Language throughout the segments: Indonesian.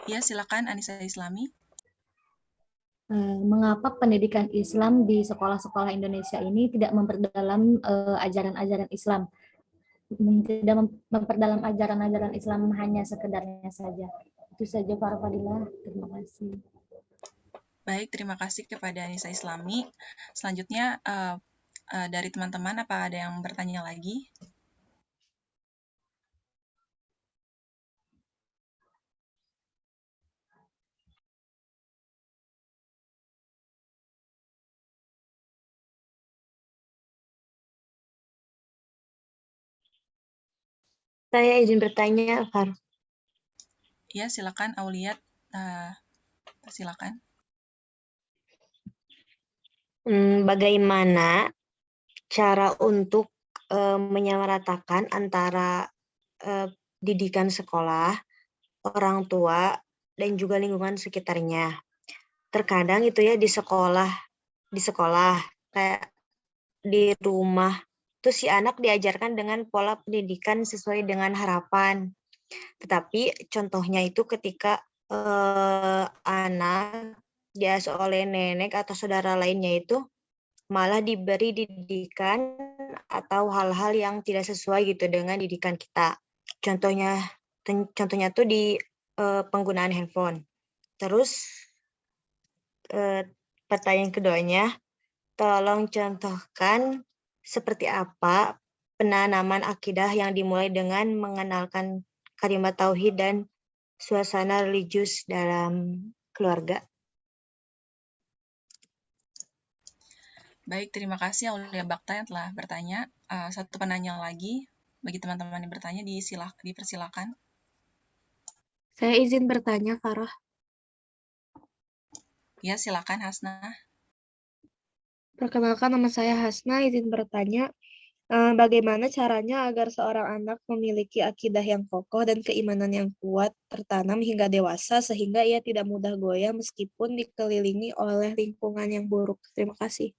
Ya, silakan Anissa Islami. Mengapa pendidikan Islam di sekolah-sekolah Indonesia ini tidak memperdalam ajaran-ajaran Islam, tidak memperdalam ajaran-ajaran Islam, hanya sekedarnya saja. Itu saja para Fadilah. Terima kasih. Baik, terima kasih kepada Anissa Islami. Selanjutnya dari teman-teman, apa ada yang bertanya lagi? Saya izin bertanya, Far. Ya, silakan Auliat. Silakan. Bagaimana cara untuk menyamaratakan antara didikan sekolah, orang tua, dan juga lingkungan sekitarnya? Terkadang itu ya di sekolah kayak di rumah tuh si anak diajarkan dengan pola pendidikan sesuai dengan harapan. Tetapi contohnya itu ketika anak diasuh oleh nenek atau saudara lainnya itu malah diberi didikan atau hal-hal yang tidak sesuai gitu dengan didikan kita. Contohnya tuh di penggunaan handphone. Terus pertanyaan keduanya, tolong contohkan seperti apa penanaman akidah yang dimulai dengan mengenalkan kalimat tauhid dan suasana religius dalam keluarga. Baik, terima kasih Aulia Bakta yang telah bertanya. Satu penanya lagi, bagi teman-teman yang bertanya, dipersilakan. Saya izin bertanya, Farah. Ya, silakan Hasna. Perkenalkan, nama saya Hasna, izin bertanya. Bagaimana caranya agar seorang anak memiliki akidah yang kokoh dan keimanan yang kuat tertanam hingga dewasa sehingga ia tidak mudah goyah meskipun dikelilingi oleh lingkungan yang buruk? Terima kasih.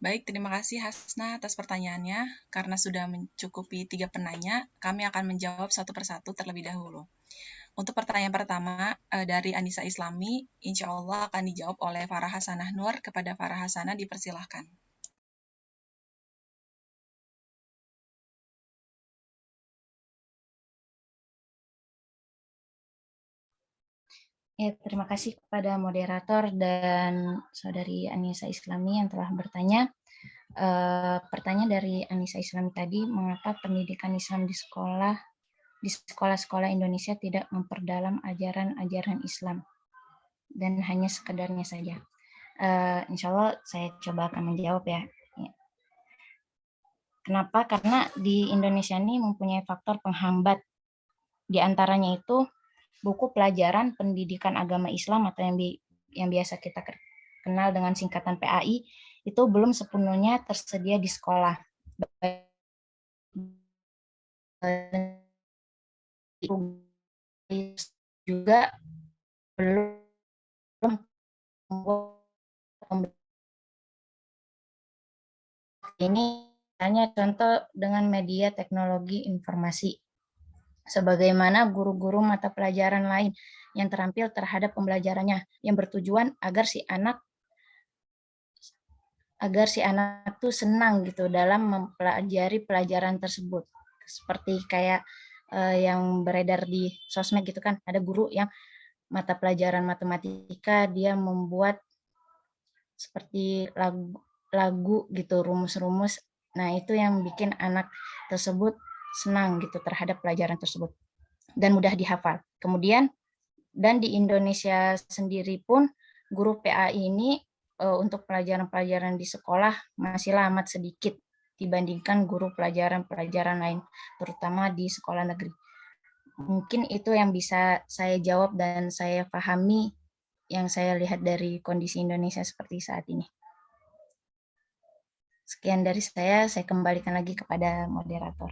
Baik, terima kasih Hasna atas pertanyaannya. Karena sudah mencukupi 3 penanya, kami akan menjawab satu persatu terlebih dahulu. Untuk pertanyaan pertama dari Anissa Islami, insya Allah akan dijawab oleh Farah Hasanah Nur. Kepada Farah Hasanah dipersilahkan. Ya, terima kasih kepada moderator dan saudari Anissa Islami yang telah bertanya. Pertanyaan dari Anissa Islami tadi, mengapa pendidikan Islam di sekolah-sekolah Indonesia tidak memperdalam ajaran-ajaran Islam dan hanya sekedarnya saja? Insya Allah saya coba akan menjawab ya. Kenapa? Karena di Indonesia ini mempunyai faktor penghambat. Di antaranya itu buku pelajaran pendidikan agama Islam atau yang biasa kita kenal dengan singkatan PAI itu belum sepenuhnya tersedia di sekolah. Juga belum ini hanya contoh dengan media teknologi informasi. Sebagaimana guru-guru mata pelajaran lain yang terampil terhadap pembelajarannya yang bertujuan agar si anak tuh senang gitu dalam mempelajari pelajaran tersebut. Seperti kayak yang beredar di sosmed gitu kan, ada guru yang mata pelajaran matematika dia membuat seperti lagu gitu, rumus-rumus. Nah, itu yang bikin anak tersebut senang gitu terhadap pelajaran tersebut dan mudah dihafal. Kemudian dan di Indonesia sendiri pun guru PAI ini untuk pelajaran-pelajaran di sekolah masih amat sedikit dibandingkan guru pelajaran-pelajaran lain, terutama di sekolah negeri. Mungkin itu yang bisa saya jawab dan saya pahami yang saya lihat dari kondisi Indonesia seperti saat ini. Sekian dari saya kembalikan lagi kepada moderator.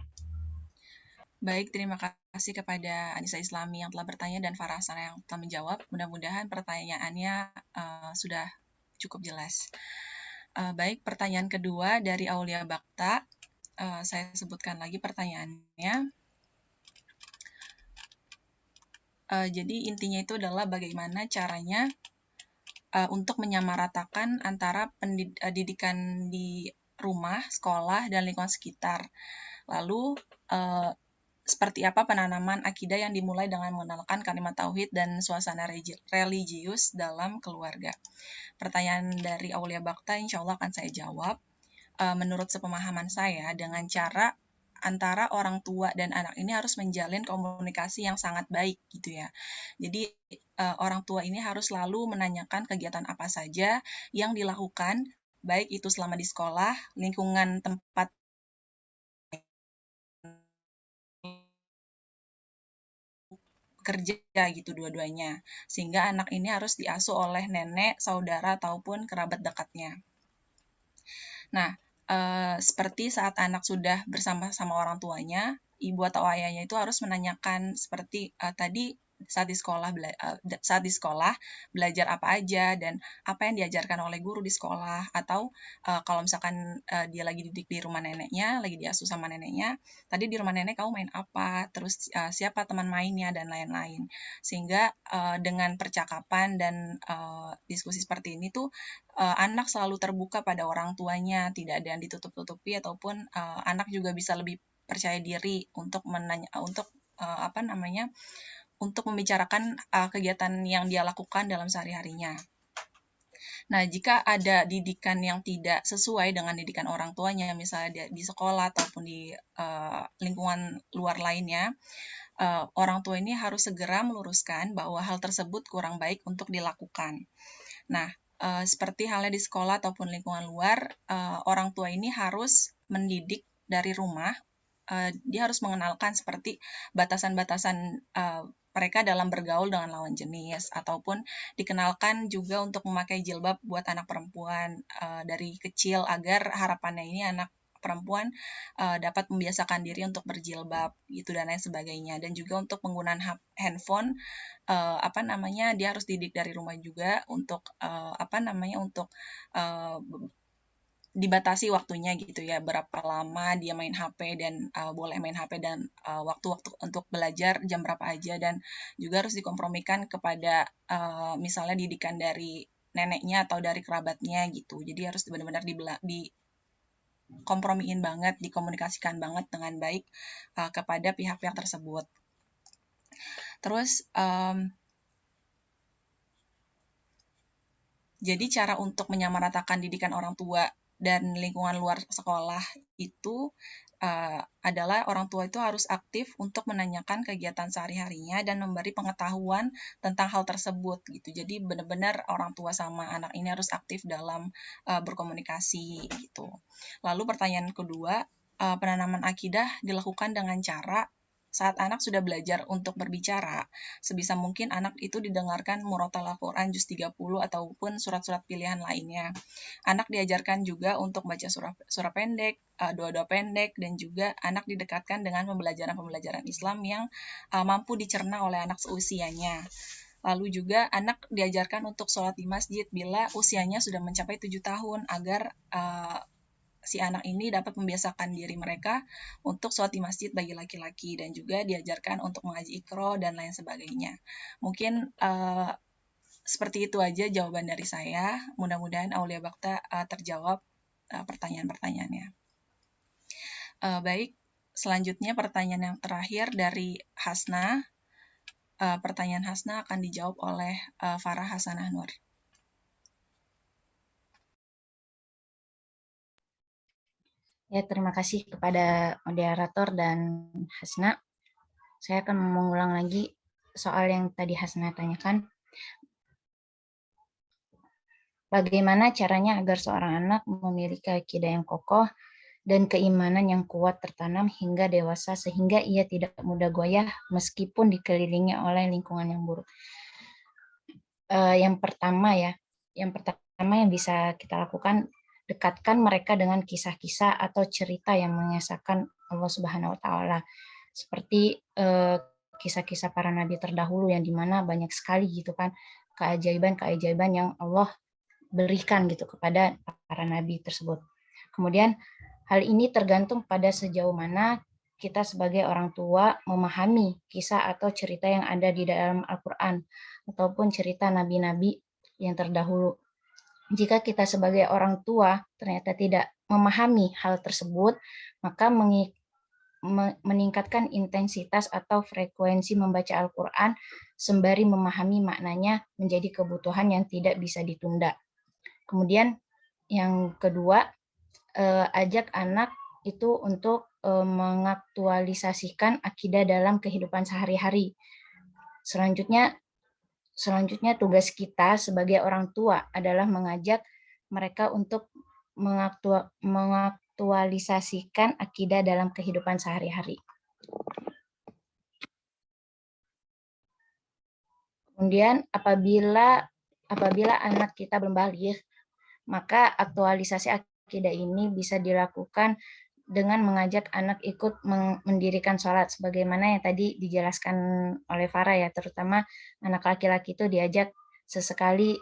Baik, terima kasih kepada Anissa Islami yang telah bertanya dan Farah Hasanah yang telah menjawab. Mudah-mudahan pertanyaannya sudah cukup jelas. Baik, pertanyaan kedua dari Aulia Bakta. Saya sebutkan lagi pertanyaannya. Jadi intinya itu adalah bagaimana caranya untuk menyamaratakan antara pendidikan di rumah, sekolah, dan lingkungan sekitar. Lalu seperti apa penanaman akidah yang dimulai dengan mengenalkan kalimat tauhid dan suasana religius dalam keluarga. Pertanyaan dari Aulia Bakta insya Allah akan saya jawab. Menurut sepemahaman saya, dengan cara antara orang tua dan anak ini harus menjalin komunikasi yang sangat baik gitu ya. Jadi orang tua ini harus selalu menanyakan kegiatan apa saja yang dilakukan, baik itu selama di sekolah, lingkungan tempat kerja gitu dua-duanya. Sehingga anak ini harus diasuh oleh nenek, saudara, ataupun kerabat dekatnya. Nah, seperti saat anak sudah bersama-sama orang tuanya, ibu atau ayahnya itu harus menanyakan seperti tadi saat di sekolah belajar apa aja dan apa yang diajarkan oleh guru di sekolah, atau kalau misalkan dia lagi didik di rumah neneknya, lagi diasuh sama neneknya, tadi di rumah nenek kamu main apa, terus siapa teman mainnya dan lain-lain. Sehingga dengan percakapan dan diskusi seperti ini tuh anak selalu terbuka pada orang tuanya, tidak ada yang ditutup-tutupi, ataupun anak juga bisa lebih percaya diri untuk untuk membicarakan kegiatan yang dia lakukan dalam sehari-harinya. Nah, jika ada didikan yang tidak sesuai dengan didikan orang tuanya, misalnya di sekolah ataupun di lingkungan luar lainnya, orang tua ini harus segera meluruskan bahwa hal tersebut kurang baik untuk dilakukan. Nah, seperti halnya di sekolah ataupun lingkungan luar, orang tua ini harus mendidik dari rumah. Dia harus mengenalkan seperti batasan-batasan mereka dalam bergaul dengan lawan jenis, ataupun dikenalkan juga untuk memakai jilbab buat anak perempuan dari kecil, agar harapannya ini anak perempuan dapat membiasakan diri untuk berjilbab gitu dan lain sebagainya. Dan juga untuk penggunaan handphone, dia harus didik dari rumah juga untuk untuk dibatasi waktunya gitu ya, berapa lama dia main HP dan boleh main HP, dan waktu-waktu untuk belajar jam berapa aja, dan juga harus dikompromikan kepada misalnya didikan dari neneknya atau dari kerabatnya gitu. Jadi harus benar-benar dikompromiin banget, dikomunikasikan banget dengan baik kepada pihak-pihak tersebut. Terus jadi cara untuk menyamaratakan didikan orang tua dan lingkungan luar sekolah itu adalah orang tua itu harus aktif untuk menanyakan kegiatan sehari-harinya dan memberi pengetahuan tentang hal tersebut gitu. Jadi benar-benar orang tua sama anak ini harus aktif dalam berkomunikasi gitu. Lalu pertanyaan kedua, penanaman akidah dilakukan dengan cara saat anak sudah belajar untuk berbicara, sebisa mungkin anak itu didengarkan murotal Al-Quran juz 30 ataupun surat-surat pilihan lainnya. Anak diajarkan juga untuk baca surah pendek, doa-doa pendek, dan juga anak didekatkan dengan pembelajaran-pembelajaran Islam yang mampu dicerna oleh anak seusianya. Lalu juga anak diajarkan untuk sholat di masjid bila usianya sudah mencapai 7 tahun, agar si anak ini dapat membiasakan diri mereka untuk sholat di masjid bagi laki-laki, dan juga diajarkan untuk mengaji Iqra dan lain sebagainya. Mungkin seperti itu aja jawaban dari saya. Mudah-mudahan Aulia Bakta terjawab pertanyaan-pertanyaannya. Baik, selanjutnya pertanyaan yang terakhir dari Hasna. Pertanyaan Hasna akan dijawab oleh Farah Hasanah Nur. Ya, terima kasih kepada moderator dan Hasna. Saya akan mengulang lagi soal yang tadi Hasna tanyakan. Bagaimana caranya agar seorang anak memiliki akidah yang kokoh dan keimanan yang kuat tertanam hingga dewasa, sehingga ia tidak mudah goyah meskipun dikelilingi oleh lingkungan yang buruk. Yang pertama yang bisa kita lakukan, dekatkan mereka dengan kisah-kisah atau cerita yang mengisahkan Allah Subhanahu wa Ta'ala, seperti kisah-kisah para nabi terdahulu, yang dimana banyak sekali gitu kan keajaiban-keajaiban yang Allah berikan gitu kepada para nabi tersebut. Kemudian hal ini tergantung pada sejauh mana kita sebagai orang tua memahami kisah atau cerita yang ada di dalam Al-Quran ataupun cerita nabi-nabi yang terdahulu. Jika kita sebagai orang tua ternyata tidak memahami hal tersebut, maka meningkatkan intensitas atau frekuensi membaca Al-Quran sembari memahami maknanya menjadi kebutuhan yang tidak bisa ditunda. Kemudian yang kedua, ajak anak itu untuk mengaktualisasikan akidah dalam kehidupan sehari-hari. Selanjutnya tugas kita sebagai orang tua adalah mengajak mereka untuk mengaktualisasikan akidah dalam kehidupan sehari-hari. Kemudian apabila anak kita belum baligh, maka aktualisasi akidah ini bisa dilakukan dengan mengajak anak ikut mendirikan sholat, sebagaimana yang tadi dijelaskan oleh Farah ya, terutama anak laki-laki itu diajak sesekali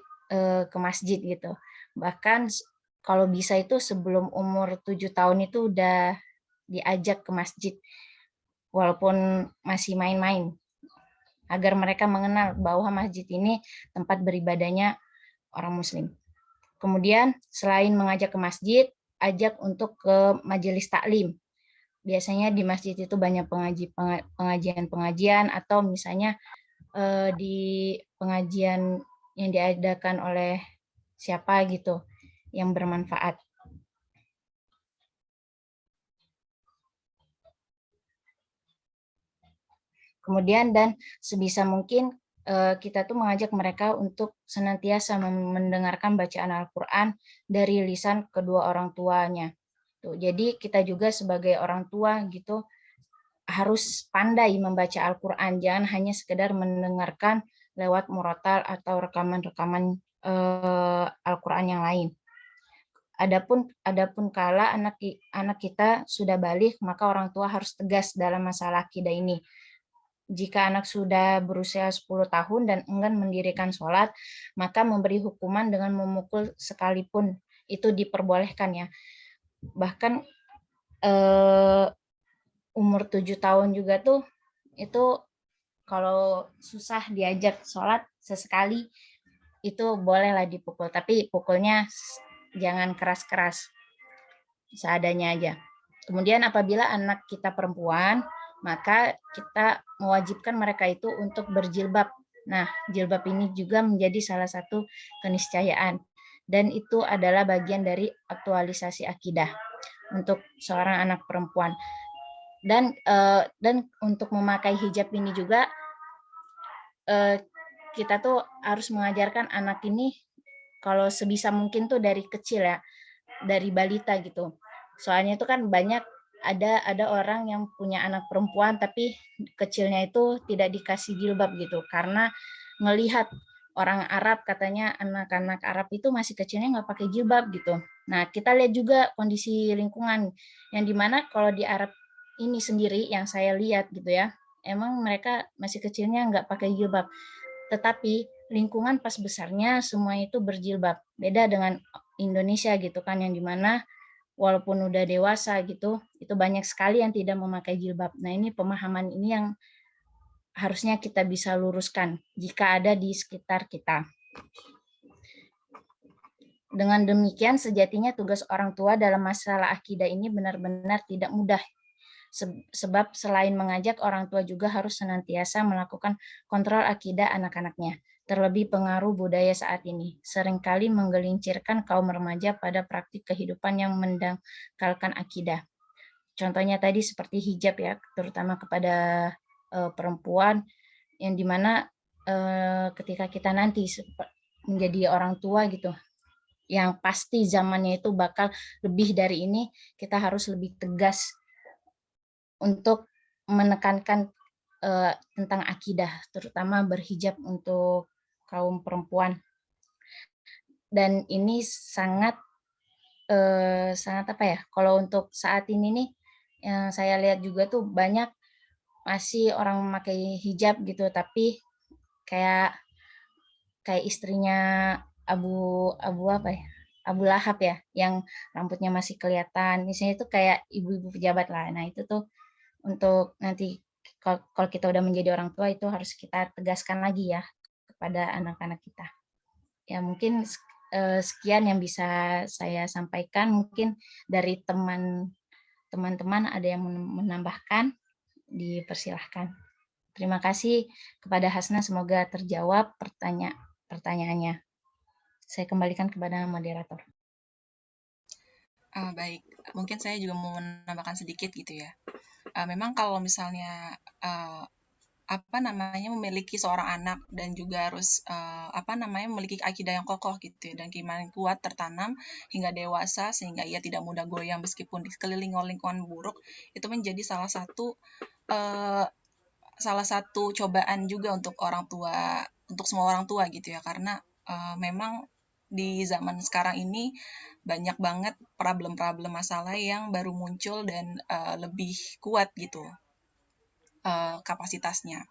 ke masjid gitu. Bahkan kalau bisa itu sebelum umur 7 tahun itu udah diajak ke masjid, walaupun masih main-main, agar mereka mengenal bahwa masjid ini tempat beribadahnya orang muslim. Kemudian selain mengajak ke masjid, ajak untuk ke majelis taklim. Biasanya di masjid itu banyak pengajian-pengajian atau misalnya di pengajian yang diadakan oleh siapa gitu yang bermanfaat. Kemudian dan sebisa mungkin kita tuh mengajak mereka untuk senantiasa mendengarkan bacaan Al-Quran dari lisan kedua orang tuanya. Tuh, jadi kita juga sebagai orang tua gitu harus pandai membaca Al-Quran, jangan hanya sekedar mendengarkan lewat murotal atau rekaman-rekaman Al-Quran yang lain. Adapun kala anak kita sudah balik, maka orang tua harus tegas dalam masalah akidah ini. Jika anak sudah berusia 10 tahun dan enggan mendirikan sholat, maka memberi hukuman dengan memukul sekalipun itu diperbolehkan ya. Bahkan umur 7 tahun juga tuh itu kalau susah diajak sholat sesekali itu bolehlah dipukul, tapi pukulnya jangan keras-keras, seadanya aja. Kemudian apabila anak kita perempuan, maka kita mewajibkan mereka itu untuk berjilbab. Nah, jilbab ini juga menjadi salah satu keniscayaan, dan itu adalah bagian dari aktualisasi akidah untuk seorang anak perempuan. Dan untuk memakai hijab ini juga kita tuh harus mengajarkan anak ini kalau sebisa mungkin tuh dari kecil ya, dari balita gitu. Soalnya itu kan banyak ada orang yang punya anak perempuan tapi kecilnya itu tidak dikasih jilbab gitu, karena melihat orang Arab, katanya anak-anak Arab itu masih kecilnya nggak pakai jilbab gitu. Nah, kita lihat juga kondisi lingkungan yang dimana kalau di Arab ini sendiri yang saya lihat gitu ya, emang mereka masih kecilnya nggak pakai jilbab, tetapi lingkungan pas besarnya semua itu berjilbab. Beda dengan Indonesia gitu kan, yang dimana walaupun udah dewasa gitu, itu banyak sekali yang tidak memakai jilbab. Nah, ini pemahaman ini yang harusnya kita bisa luruskan jika ada di sekitar kita. Dengan demikian, sejatinya tugas orang tua dalam masalah akidah ini benar-benar tidak mudah. Sebab selain mengajak, orang tua juga harus senantiasa melakukan kontrol akidah anak-anaknya. Terlebih pengaruh budaya saat ini seringkali menggelincirkan kaum remaja pada praktik kehidupan yang mendangkalkan akidah. Contohnya tadi seperti hijab ya, terutama kepada perempuan, yang dimana ketika kita nanti menjadi orang tua gitu, yang pasti zamannya itu bakal lebih dari ini, kita harus lebih tegas untuk menekankan tentang akidah, terutama berhijab untuk kaum perempuan. Dan ini sangat apa ya, kalau untuk saat ini nih yang saya lihat juga tuh banyak masih orang memakai hijab gitu, tapi kayak istrinya Abu apa ya, Abu Lahab ya, yang rambutnya masih kelihatan, misalnya itu kayak ibu-ibu pejabat lah. Nah, itu tuh untuk nanti kalau kita udah menjadi orang tua itu harus kita tegaskan lagi ya kepada anak-anak kita. Ya mungkin sekian yang bisa saya sampaikan. Mungkin dari teman-teman ada yang menambahkan, dipersilahkan. Terima kasih kepada Hasna, semoga terjawab pertanyaannya. Saya kembalikan kepada moderator. Baik, mungkin saya juga mau menambahkan sedikit gitu ya. Memang kalau misalnya memiliki seorang anak dan juga harus memiliki akidah yang kokoh gitu ya, dan keimanan kuat tertanam hingga dewasa sehingga ia tidak mudah goyah meskipun dikelilingi oleh lingkungan buruk, itu menjadi salah satu cobaan juga untuk semua orang tua gitu ya, karena memang di zaman sekarang ini banyak banget problem-problem masalah yang baru muncul dan lebih kuat gitu kapasitasnya.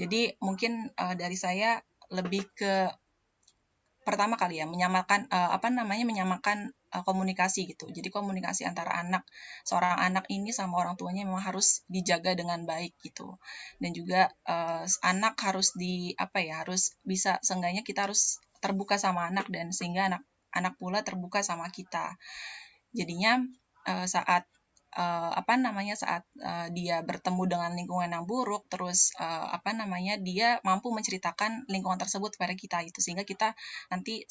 Jadi mungkin dari saya lebih ke pertama kali ya menyamakan komunikasi gitu. Jadi komunikasi antara seorang anak ini sama orang tuanya memang harus dijaga dengan baik gitu. Dan juga anak harus harus bisa, seenggaknya kita harus terbuka sama anak dan sehingga anak pula terbuka sama kita. Jadinya saat dia bertemu dengan lingkungan yang buruk, terus dia mampu menceritakan lingkungan tersebut kepada kita itu, sehingga kita nanti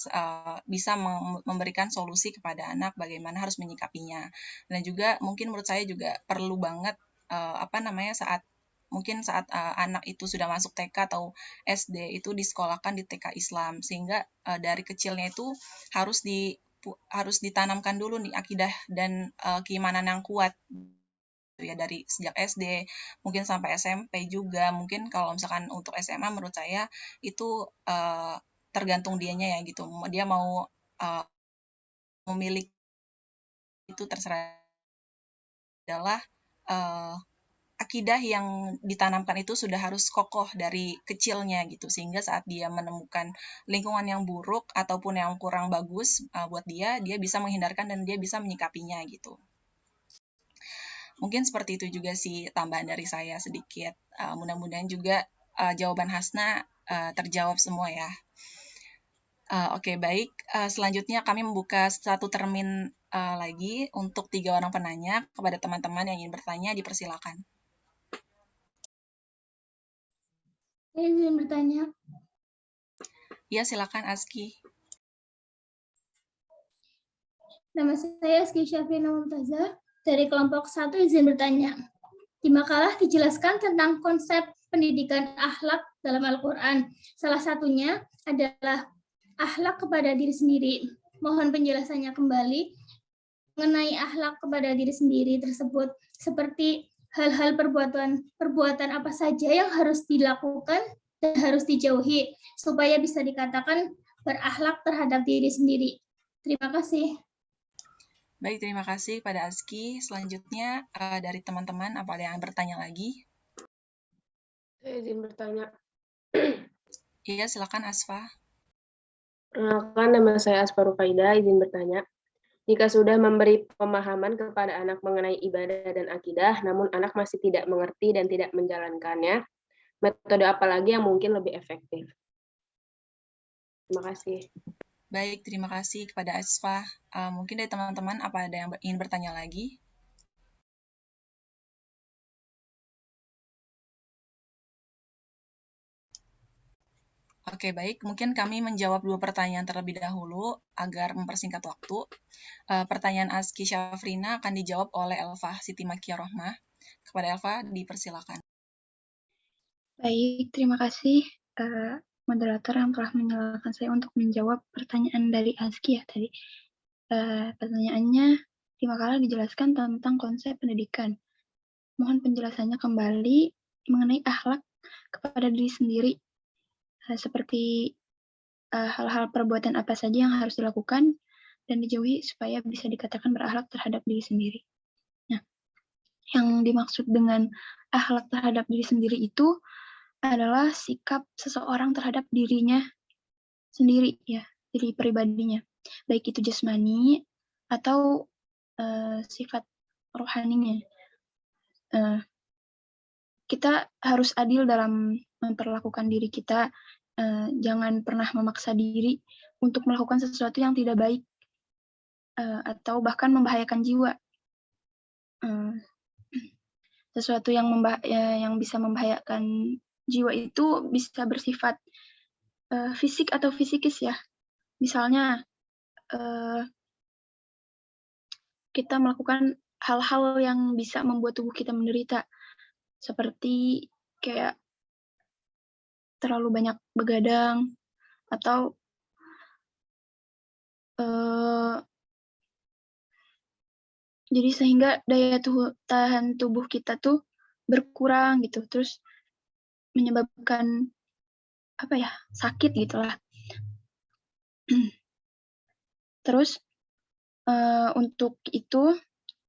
bisa memberikan solusi kepada anak bagaimana harus menyikapinya. Dan juga mungkin menurut saya juga perlu banget saat anak itu sudah masuk TK atau SD itu disekolahkan di TK Islam, sehingga dari kecilnya itu harus ditanamkan dulu nih akidah dan keimanan yang kuat ya, dari sejak SD mungkin sampai SMP juga. Mungkin kalau misalkan untuk SMA menurut saya itu tergantung dianya ya gitu, dia mau memilih itu terserah, adalah akidah yang ditanamkan itu sudah harus kokoh dari kecilnya gitu, sehingga saat dia menemukan lingkungan yang buruk ataupun yang kurang bagus buat dia bisa menghindarkan dan dia bisa menyikapinya gitu. Mungkin seperti itu juga sih tambahan dari saya sedikit. Mudah-mudahan juga jawaban Hasna terjawab semua ya. Oke, baik. Selanjutnya kami membuka satu termin lagi untuk 3 orang penanya. Kepada teman-teman yang ingin bertanya, dipersilakan. Saya izin bertanya. Ya, silakan Aski. Nama saya Aski Syafrina Mumtazah dari kelompok 1, izin bertanya. Di makalah dijelaskan tentang konsep pendidikan akhlak dalam Al-Quran. Salah satunya adalah akhlak kepada diri sendiri. Mohon penjelasannya kembali mengenai akhlak kepada diri sendiri tersebut, seperti hal-hal perbuatan apa saja yang harus dilakukan dan harus dijauhi supaya bisa dikatakan berakhlak terhadap diri sendiri. Terima kasih. Baik, terima kasih pada Aski. Selanjutnya dari teman-teman, apa ada yang bertanya lagi? Saya izin bertanya. Iya, silakan Asfa. Perkenalkan, nama saya Asfa Rufaida, izin bertanya. Jika sudah memberi pemahaman kepada anak mengenai ibadah dan akidah, namun anak masih tidak mengerti dan tidak menjalankannya, metode apa lagi yang mungkin lebih efektif? Terima kasih. Baik, terima kasih kepada Asfa. Mungkin dari teman-teman, apa ada yang ingin bertanya lagi? Oke, baik. Mungkin kami menjawab 2 pertanyaan terlebih dahulu agar mempersingkat waktu. Pertanyaan Aski Syafrina akan dijawab oleh Elva Siti Makia Rohmah. Kepada Elva, dipersilakan. Baik, terima kasih moderator yang telah menyalakan saya untuk menjawab pertanyaan dari Aski ya tadi. Pertanyaannya, di makalah dijelaskan tentang konsep pendidikan. Mohon penjelasannya kembali mengenai akhlak kepada diri sendiri. Seperti hal-hal perbuatan apa saja yang harus dilakukan dan dijauhi supaya bisa dikatakan berakhlak terhadap diri sendiri. Nah, yang dimaksud dengan akhlak terhadap diri sendiri itu adalah sikap seseorang terhadap dirinya sendiri ya, diri pribadinya, baik itu jasmani atau sifat rohaninya. kita harus adil dalam memperlakukan diri kita. Jangan pernah memaksa diri untuk melakukan sesuatu yang tidak baik atau bahkan membahayakan jiwa. Sesuatu yang bisa membahayakan jiwa itu bisa bersifat fisik atau fisikis ya. Misalnya kita melakukan hal-hal yang bisa membuat tubuh kita menderita, seperti kayak terlalu banyak begadang atau jadi sehingga daya tahan tubuh kita tuh berkurang gitu, terus menyebabkan sakit gitulah. Terus untuk itu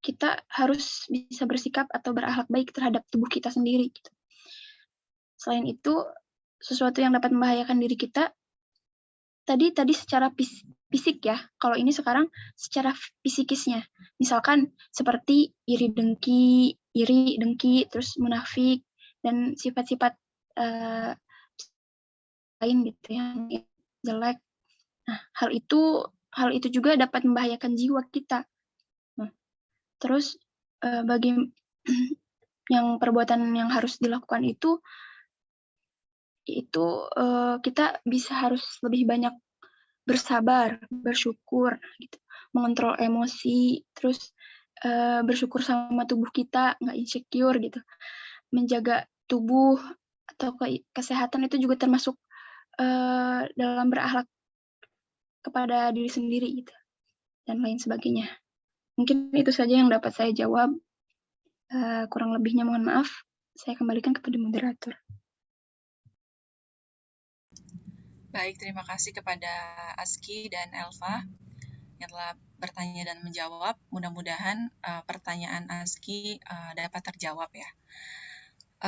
kita harus bisa bersikap atau berakhlak baik terhadap tubuh kita sendiri gitu. Selain itu, sesuatu yang dapat membahayakan diri kita tadi secara fisik ya. Kalau ini sekarang secara psikisnya. Misalkan seperti iri dengki, terus munafik dan sifat-sifat lain gitu yang jelek. Nah, hal itu juga dapat membahayakan jiwa kita. Nah, terus bagi yang perbuatan yang harus dilakukan itu kita harus lebih banyak bersabar, bersyukur, gitu, mengontrol emosi, terus bersyukur sama tubuh kita, nggak insecure gitu, menjaga tubuh atau kesehatan itu juga termasuk dalam berakhlak kepada diri sendiri gitu, dan lain sebagainya. Mungkin itu saja yang dapat saya jawab. Kurang lebihnya mohon maaf. Saya kembalikan kepada moderator. Baik, terima kasih kepada Aski dan Elva yang telah bertanya dan menjawab. Mudah-mudahan pertanyaan Aski dapat terjawab ya.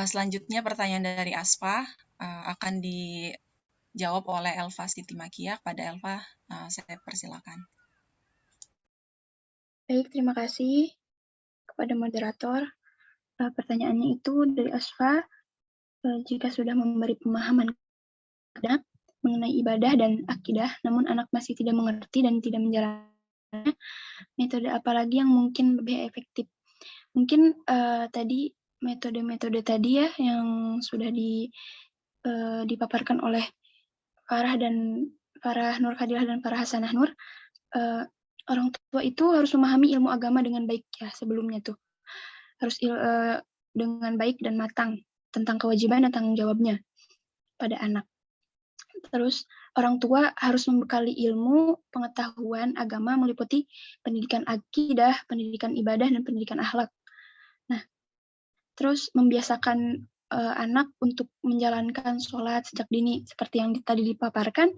Selanjutnya pertanyaan dari Asfa akan dijawab oleh Elva Siti Makia. Kepada Elva, saya persilakan. Baik, terima kasih kepada moderator. Pertanyaannya itu dari Asfa, jika sudah memberi pemahaman anak mengenai ibadah dan akidah, namun anak masih tidak mengerti dan tidak menjalankannya, metode apa lagi yang mungkin lebih efektif? Mungkin tadi metode-metode tadi ya yang sudah dipaparkan oleh Farah Nur Fadilah dan Farah Hasanah Nur, orang tua itu harus memahami ilmu agama dengan baik ya sebelumnya tuh. Harus dengan baik dan matang tentang kewajiban dan tanggung jawabnya pada anak. Terus orang tua harus membekali ilmu pengetahuan agama meliputi pendidikan akidah, pendidikan ibadah, dan pendidikan akhlak. Nah, terus membiasakan anak untuk menjalankan sholat sejak dini seperti yang tadi dipaparkan,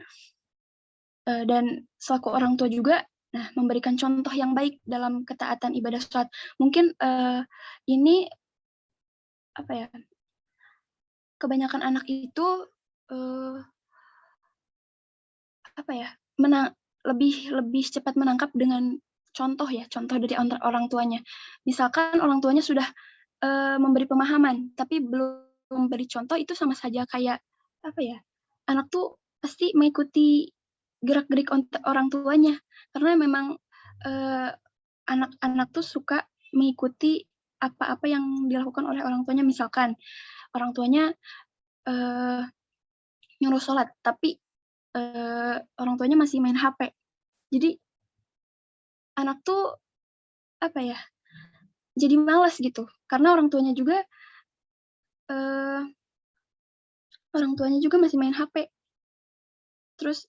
dan selaku orang tua juga memberikan contoh yang baik dalam ketaatan ibadah sholat. Mungkin ini kebanyakan anak itu lebih cepat menangkap dengan contoh dari orang tuanya. Misalkan orang tuanya sudah memberi pemahaman tapi belum memberi contoh, itu sama saja kayak anak tuh pasti mengikuti gerak-gerik orang tuanya, karena memang anak-anak tuh suka mengikuti apa-apa yang dilakukan oleh orang tuanya. Misalkan orang tuanya nyuruh sholat tapi orang tuanya masih main HP, jadi anak tuh jadi malas gitu, karena orang tuanya juga masih main HP. Terus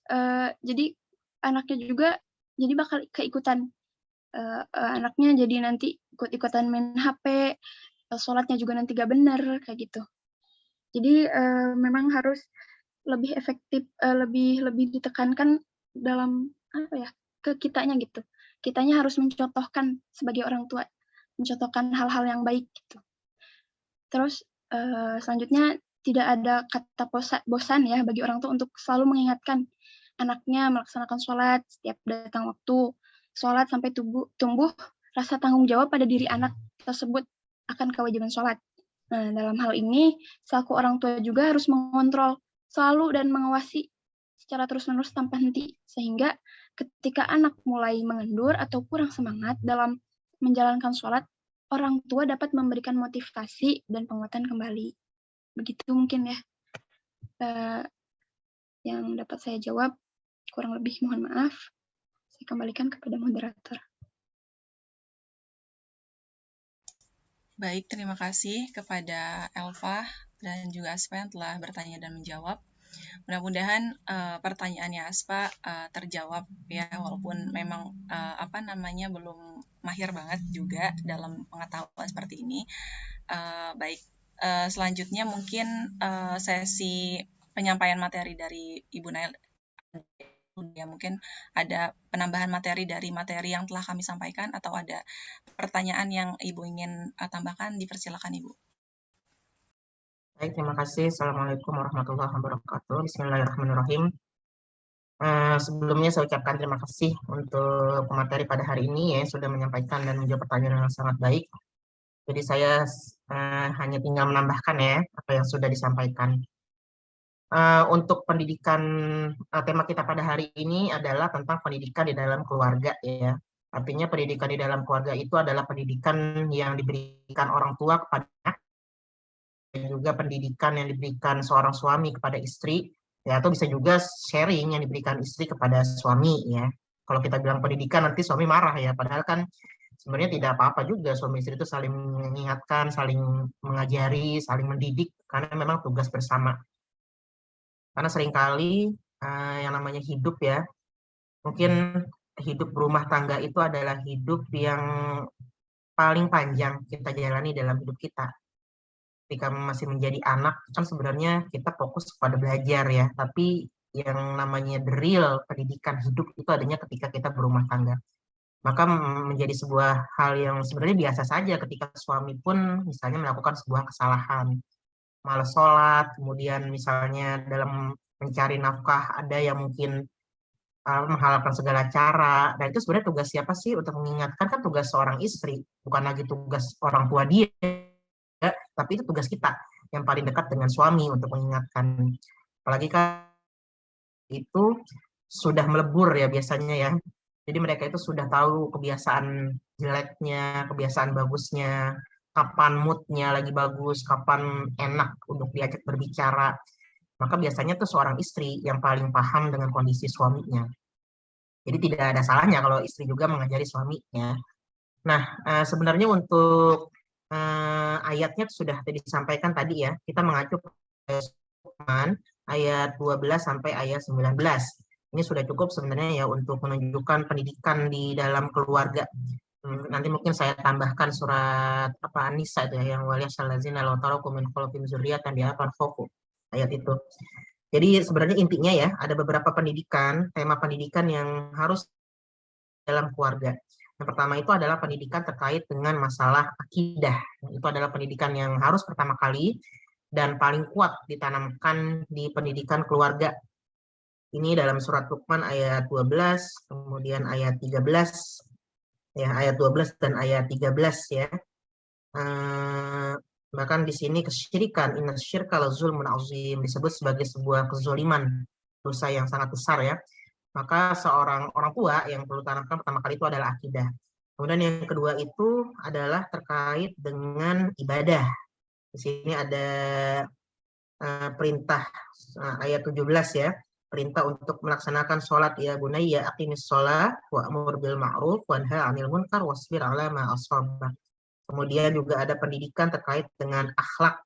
jadi anaknya juga jadi bakal keikutan, anaknya jadi nanti ikut-ikutan main HP, sholatnya juga nanti gak benar kayak gitu. Jadi memang harus lebih efektif, lebih ditekankan dalam ke kitanya gitu. Kitanya harus mencontohkan sebagai orang tua, mencontohkan hal-hal yang baik gitu. Terus selanjutnya tidak ada kata bosan ya bagi orang tua untuk selalu mengingatkan anaknya melaksanakan sholat setiap datang waktu sholat sampai tumbuh rasa tanggung jawab pada diri anak tersebut akan kewajiban sholat. Nah, dalam hal ini, selaku orang tua juga harus mengontrol selalu dan mengawasi secara terus-menerus tanpa henti, sehingga ketika anak mulai mengendur atau kurang semangat dalam menjalankan sholat, orang tua dapat memberikan motivasi dan penguatan kembali. Begitu mungkin ya yang dapat saya jawab. Kurang lebih mohon maaf. Saya kembalikan kepada moderator. Baik, terima kasih kepada Elva dan juga Aspa yang telah bertanya dan menjawab. Mudah-mudahan pertanyaannya Aspa terjawab ya, walaupun memang belum mahir banget juga dalam pengetahuan seperti ini. Baik, selanjutnya mungkin sesi penyampaian materi dari Ibu Nail. Ya, mungkin ada penambahan materi dari materi yang telah kami sampaikan atau ada pertanyaan yang Ibu ingin tambahkan, dipersilakan Ibu. Baik, terima kasih. Assalamualaikum warahmatullahi wabarakatuh. Bismillahirrahmanirrahim. Sebelumnya saya ucapkan terima kasih untuk pemateri pada hari ini ya, sudah menyampaikan dan menjawab pertanyaan yang sangat baik. Jadi saya hanya tinggal menambahkan ya apa yang sudah disampaikan. Untuk pendidikan, tema kita pada hari ini adalah tentang pendidikan di dalam keluarga ya. Artinya pendidikan di dalam keluarga itu adalah pendidikan yang diberikan orang tua kepada anak, dan juga pendidikan yang diberikan seorang suami kepada istri, ya, atau bisa juga sharing yang diberikan istri kepada suami ya. Kalau kita bilang pendidikan nanti suami marah ya, padahal kan sebenarnya tidak apa-apa juga suami istri itu saling mengingatkan, saling mengajari, saling mendidik, karena memang tugas bersama. Karena seringkali yang namanya hidup ya, mungkin hidup berumah tangga itu adalah hidup yang paling panjang kita jalani dalam hidup kita. Ketika masih menjadi anak, kan sebenarnya kita fokus pada belajar ya, tapi yang namanya the real pendidikan hidup itu adanya ketika kita berumah tangga. Maka menjadi sebuah hal yang sebenarnya biasa saja ketika suami pun misalnya melakukan sebuah kesalahan, malas sholat, kemudian misalnya dalam mencari nafkah ada yang mungkin menghalalkan segala cara, dan itu sebenarnya tugas siapa sih untuk mengingatkan? Kan tugas seorang istri, bukan lagi tugas orang tua dia, tapi itu tugas kita yang paling dekat dengan suami untuk mengingatkan. Apalagi kan itu sudah melebur ya biasanya ya, jadi mereka itu sudah tahu kebiasaan jeleknya, kebiasaan bagusnya, kapan moodnya lagi bagus, kapan enak untuk diajak berbicara. Maka biasanya tuh seorang istri yang paling paham dengan kondisi suaminya. Jadi tidak ada salahnya kalau istri juga mengajari suaminya. Nah, sebenarnya untuk ayatnya sudah disampaikan tadi ya, kita mengacu ayat 12 sampai ayat 19. Ini sudah cukup sebenarnya ya untuk menunjukkan pendidikan di dalam keluarga. Nanti mungkin saya tambahkan surat An-Nisa itu ya, yang waliyasallazina law taraku min khalfihim dzurriyyatan di'afan ayat itu. Jadi sebenarnya intinya ya, ada beberapa pendidikan, tema pendidikan yang harus dalam keluarga. Yang pertama itu adalah pendidikan terkait dengan masalah akidah. Itu adalah pendidikan yang harus pertama kali dan paling kuat ditanamkan di pendidikan keluarga. Ini dalam surat Luqman ayat 12, kemudian ayat 13, ya ayat 12 dan ayat 13 ya. Bahkan di sini kesyirikan, inna syirka la zulmun azim, disebut sebagai sebuah kezoliman, dosa yang sangat besar ya. Maka seorang orang tua yang perlu tanamkan pertama kali itu adalah akidah. Kemudian yang kedua itu adalah terkait dengan ibadah. Di sini ada perintah ayat 17 ya, perintah untuk melaksanakan sholat ya bunayya aqimis sholat wa'mur bil ma'ruf wanha 'anil munkar wasbir 'ala ma asabak. Kemudian juga ada pendidikan terkait dengan akhlak.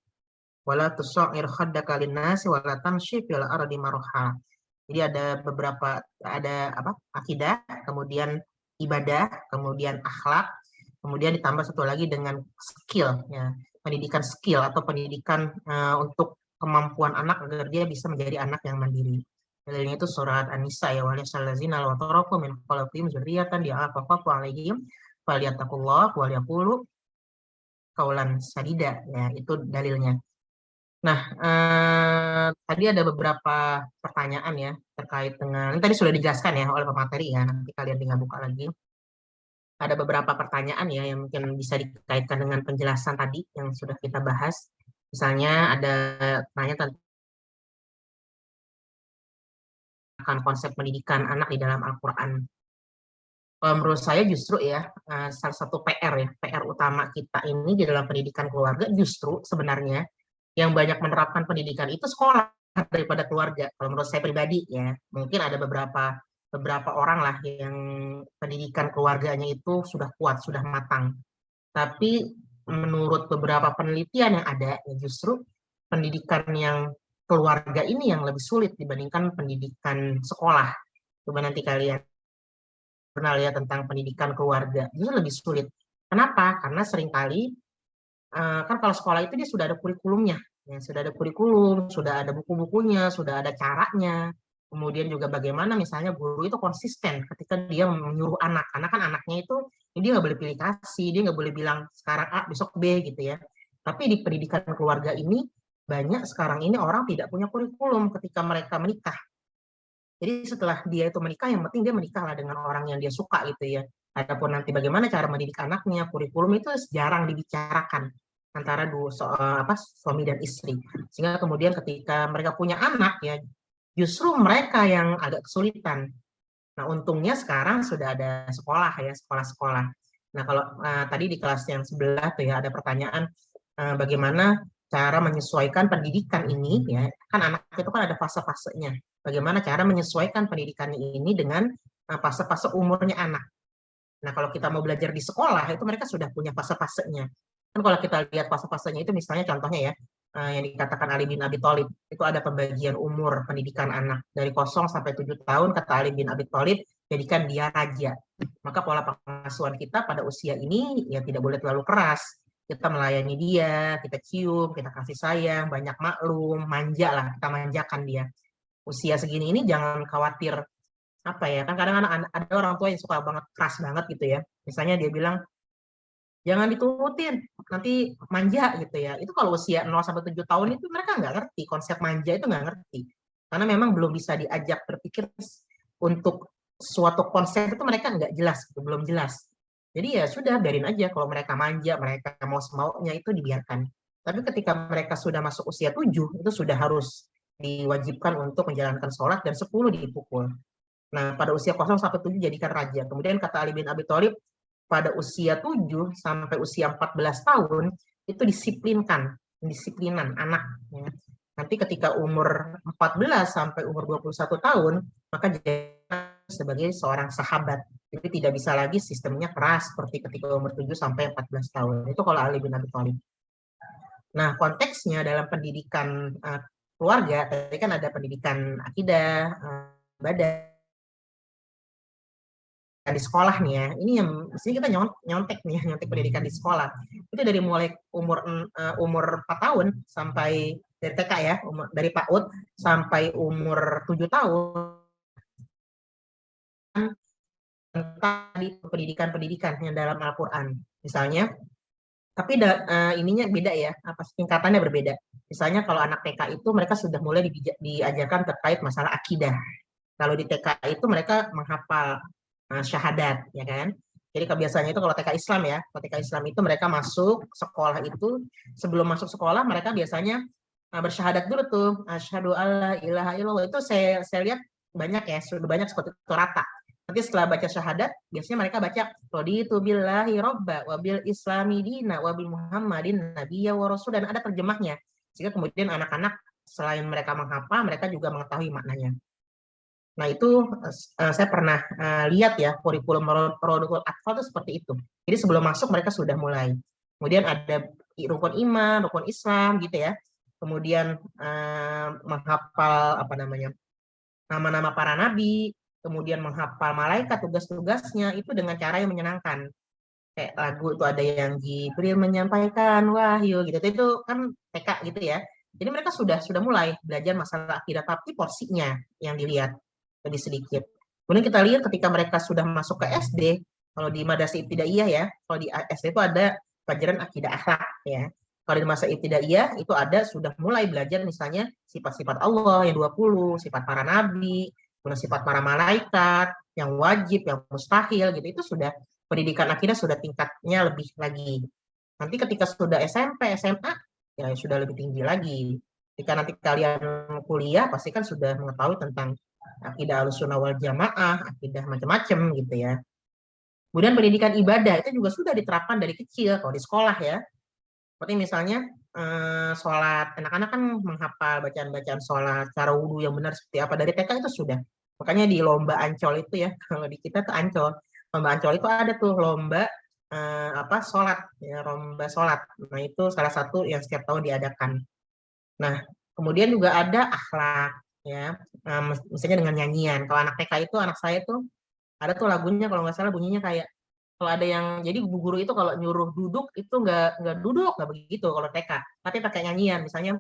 Wala tusair khaddaka linnasi wala tamshi fil ardi marha. Jadi ada beberapa, ada akidah, kemudian ibadah, kemudian akhlak, kemudian ditambah satu lagi dengan skill ya, pendidikan skill atau pendidikan untuk kemampuan anak agar dia bisa menjadi anak yang mandiri. Dalilnya itu surat An-Nisa ya, waliyasallazina law taraku min khalfihim dzurriyyatan di'afafu 'alaihim falyattaqullah wal yaqulu kaulan sadida ya, itu dalilnya. Nah, tadi ada beberapa pertanyaan ya terkait dengan, ini tadi sudah dijelaskan ya oleh pemateri ya, nanti kalian tinggal buka lagi. ada beberapa pertanyaan ya yang mungkin bisa dikaitkan dengan penjelasan tadi yang sudah kita bahas. Misalnya ada pertanyaan tentang konsep pendidikan anak di dalam Al-Quran. Menurut saya justru ya, salah satu PR utama kita ini di dalam pendidikan keluarga justru sebenarnya yang banyak menerapkan pendidikan itu sekolah daripada keluarga. Kalau menurut saya pribadi ya, mungkin ada beberapa orang lah yang pendidikan keluarganya itu sudah kuat, sudah matang. Tapi menurut beberapa penelitian yang ada, ya justru pendidikan yang keluarga ini yang lebih sulit dibandingkan pendidikan sekolah. Coba nanti kalian kenal ya tentang pendidikan keluarga, itu lebih sulit. Kenapa? Karena seringkali kan kalau sekolah itu dia sudah ada kurikulumnya, ya, sudah ada kurikulum, sudah ada buku-bukunya, sudah ada caranya. Kemudian juga bagaimana misalnya guru itu konsisten ketika dia menyuruh anak, karena kan anaknya itu dia nggak boleh pilih kasih, dia nggak boleh bilang sekarang A besok B gitu ya. Tapi di pendidikan keluarga ini banyak sekarang ini orang tidak punya kurikulum ketika mereka menikah. Jadi setelah dia itu menikah, yang penting dia menikahlah dengan orang yang dia suka gitu ya. Adapun nanti bagaimana cara mendidik anaknya, kurikulum itu jarang dibicarakan antara suami dan istri. Sehingga kemudian ketika mereka punya anak ya, justru mereka yang agak kesulitan. Nah untungnya sekarang sudah ada sekolah ya, sekolah-sekolah. Nah kalau tadi di kelas yang sebelah tuh ya ada pertanyaan bagaimana cara menyesuaikan pendidikan ini ya, kan anak itu kan ada fase-fasenya. Bagaimana cara menyesuaikan pendidikan ini dengan fase-fase umurnya anak. Nah, kalau kita mau belajar di sekolah, itu mereka sudah punya fase-fasenya. Kan kalau kita lihat fase-fasenya itu misalnya contohnya ya, yang dikatakan Ali bin Abi Thalib, itu ada pembagian umur pendidikan anak. Dari 0 sampai 7 tahun, kata Ali bin Abi Thalib, jadikan dia raja. Maka pola pengasuhan kita pada usia ini ya tidak boleh terlalu keras. Kita melayani dia, kita cium, kita kasih sayang, banyak maklum, manja lah, kita manjakan dia. Usia segini ini jangan khawatir apa ya, kan kadang-kadang ada orang tua yang suka banget keras banget gitu ya. Misalnya dia bilang jangan diturutin, nanti manja gitu ya. Itu kalau usia 0 sampai 7 tahun itu mereka nggak ngerti, konsep manja itu nggak ngerti. Karena memang belum bisa diajak berpikir untuk suatu konsep itu mereka nggak jelas, belum jelas. Jadi ya sudah biarin aja, kalau mereka manja, mereka mau semaunya itu dibiarkan. Tapi ketika mereka sudah masuk usia 7, itu sudah harus diwajibkan untuk menjalankan sholat dan 10 dipukul. Nah, pada usia 0 sampai 7 jadikan raja. Kemudian kata Ali bin Abi Thalib, pada usia 7 sampai usia 14 tahun itu disiplinan anak. Ya. Nanti ketika umur 14 sampai umur 21 tahun, maka jadi sebagai seorang sahabat. Jadi tidak bisa lagi sistemnya keras seperti ketika umur 7 sampai 14 tahun. Itu kalau Ali bin Abi Thalib. Nah, konteksnya dalam pendidikan keluarga, tadi kan ada pendidikan akidah, ibadah, di sekolah nih ya, ini yang mesti kita nyontek nih, nyontek pendidikan di sekolah. Itu dari mulai umur 4 tahun sampai dari TK ya, dari PAUD sampai umur 7 tahun tentang pendidikan yang dalam Al-Quran. Misalnya, tapi ininya beda ya, apa tingkatannya berbeda. Misalnya kalau anak TK itu mereka sudah mulai diajarkan terkait masalah akidah. Kalau di TK itu mereka menghafal syahadat, ya kan? Jadi kebiasaannya itu kalau TK Islam ya, kalau TK Islam itu mereka masuk sekolah itu, sebelum masuk sekolah mereka biasanya bersyahadat dulu tuh, asyhadu alla ilaha illallah. Itu saya lihat banyak ya, sudah banyak seperti itu rata. Nanti setelah baca syahadat, biasanya mereka baca raditu billahi robba wa bil islami dina wa bil muhammadin nabiyya wa rasul, dan ada terjemahnya. Sehingga kemudian anak-anak selain mereka menghafal, mereka juga mengetahui maknanya. Nah itu saya pernah lihat ya kurikulum Rodoul Atfal itu seperti itu. Jadi sebelum masuk mereka sudah mulai. Kemudian ada rukun iman, rukun Islam gitu ya. Kemudian menghafal nama-nama para nabi, kemudian menghafal malaikat tugas-tugasnya itu dengan cara yang menyenangkan. Kayak lagu itu ada yang Jibril menyampaikan wahyu gitu. Itu kan TK gitu ya. Jadi mereka sudah mulai belajar masalah akidah, tapi porsinya yang dilihat lebih sedikit. Kemudian kita lihat ketika mereka sudah masuk ke SD, kalau di Madrasah Ibtidaiyah ya, kalau di SD itu ada pelajaran akidah akhlak ya. Kalau di masa Ibtidaiyah itu ada sudah mulai belajar misalnya sifat-sifat Allah yang 20, sifat para nabi, kemudian sifat para malaikat, yang wajib, yang mustahil gitu. Itu sudah pendidikan akidah sudah tingkatnya lebih lagi. Nanti ketika sudah SMP, SMA, ya sudah lebih tinggi lagi. Ketika nanti kalian kuliah, pasti kan sudah mengetahui tentang akidah Ahlussunnah wal Jamaah, akidah macam-macam gitu ya. Kemudian pendidikan ibadah itu juga sudah diterapkan dari kecil kalau di sekolah ya. Seperti misalnya sholat, anak-anak kan menghafal bacaan-bacaan sholat, cara wudhu yang benar seperti apa dari TK itu sudah. Makanya di lomba Ancol itu ya, kalau di kita tuh Ancol, lomba Ancol itu ada tuh lomba sholat, ya, lomba sholat. Nah itu salah satu yang setiap tahun diadakan. Nah kemudian juga ada akhlak, ya, misalnya dengan nyanyian. Kalau anak TK itu, anak saya tuh ada tuh lagunya kalau nggak salah bunyinya kayak, kalau ada yang, jadi guru itu kalau nyuruh duduk itu nggak duduk, nggak begitu kalau TK, tapi pakai nyanyian, misalnya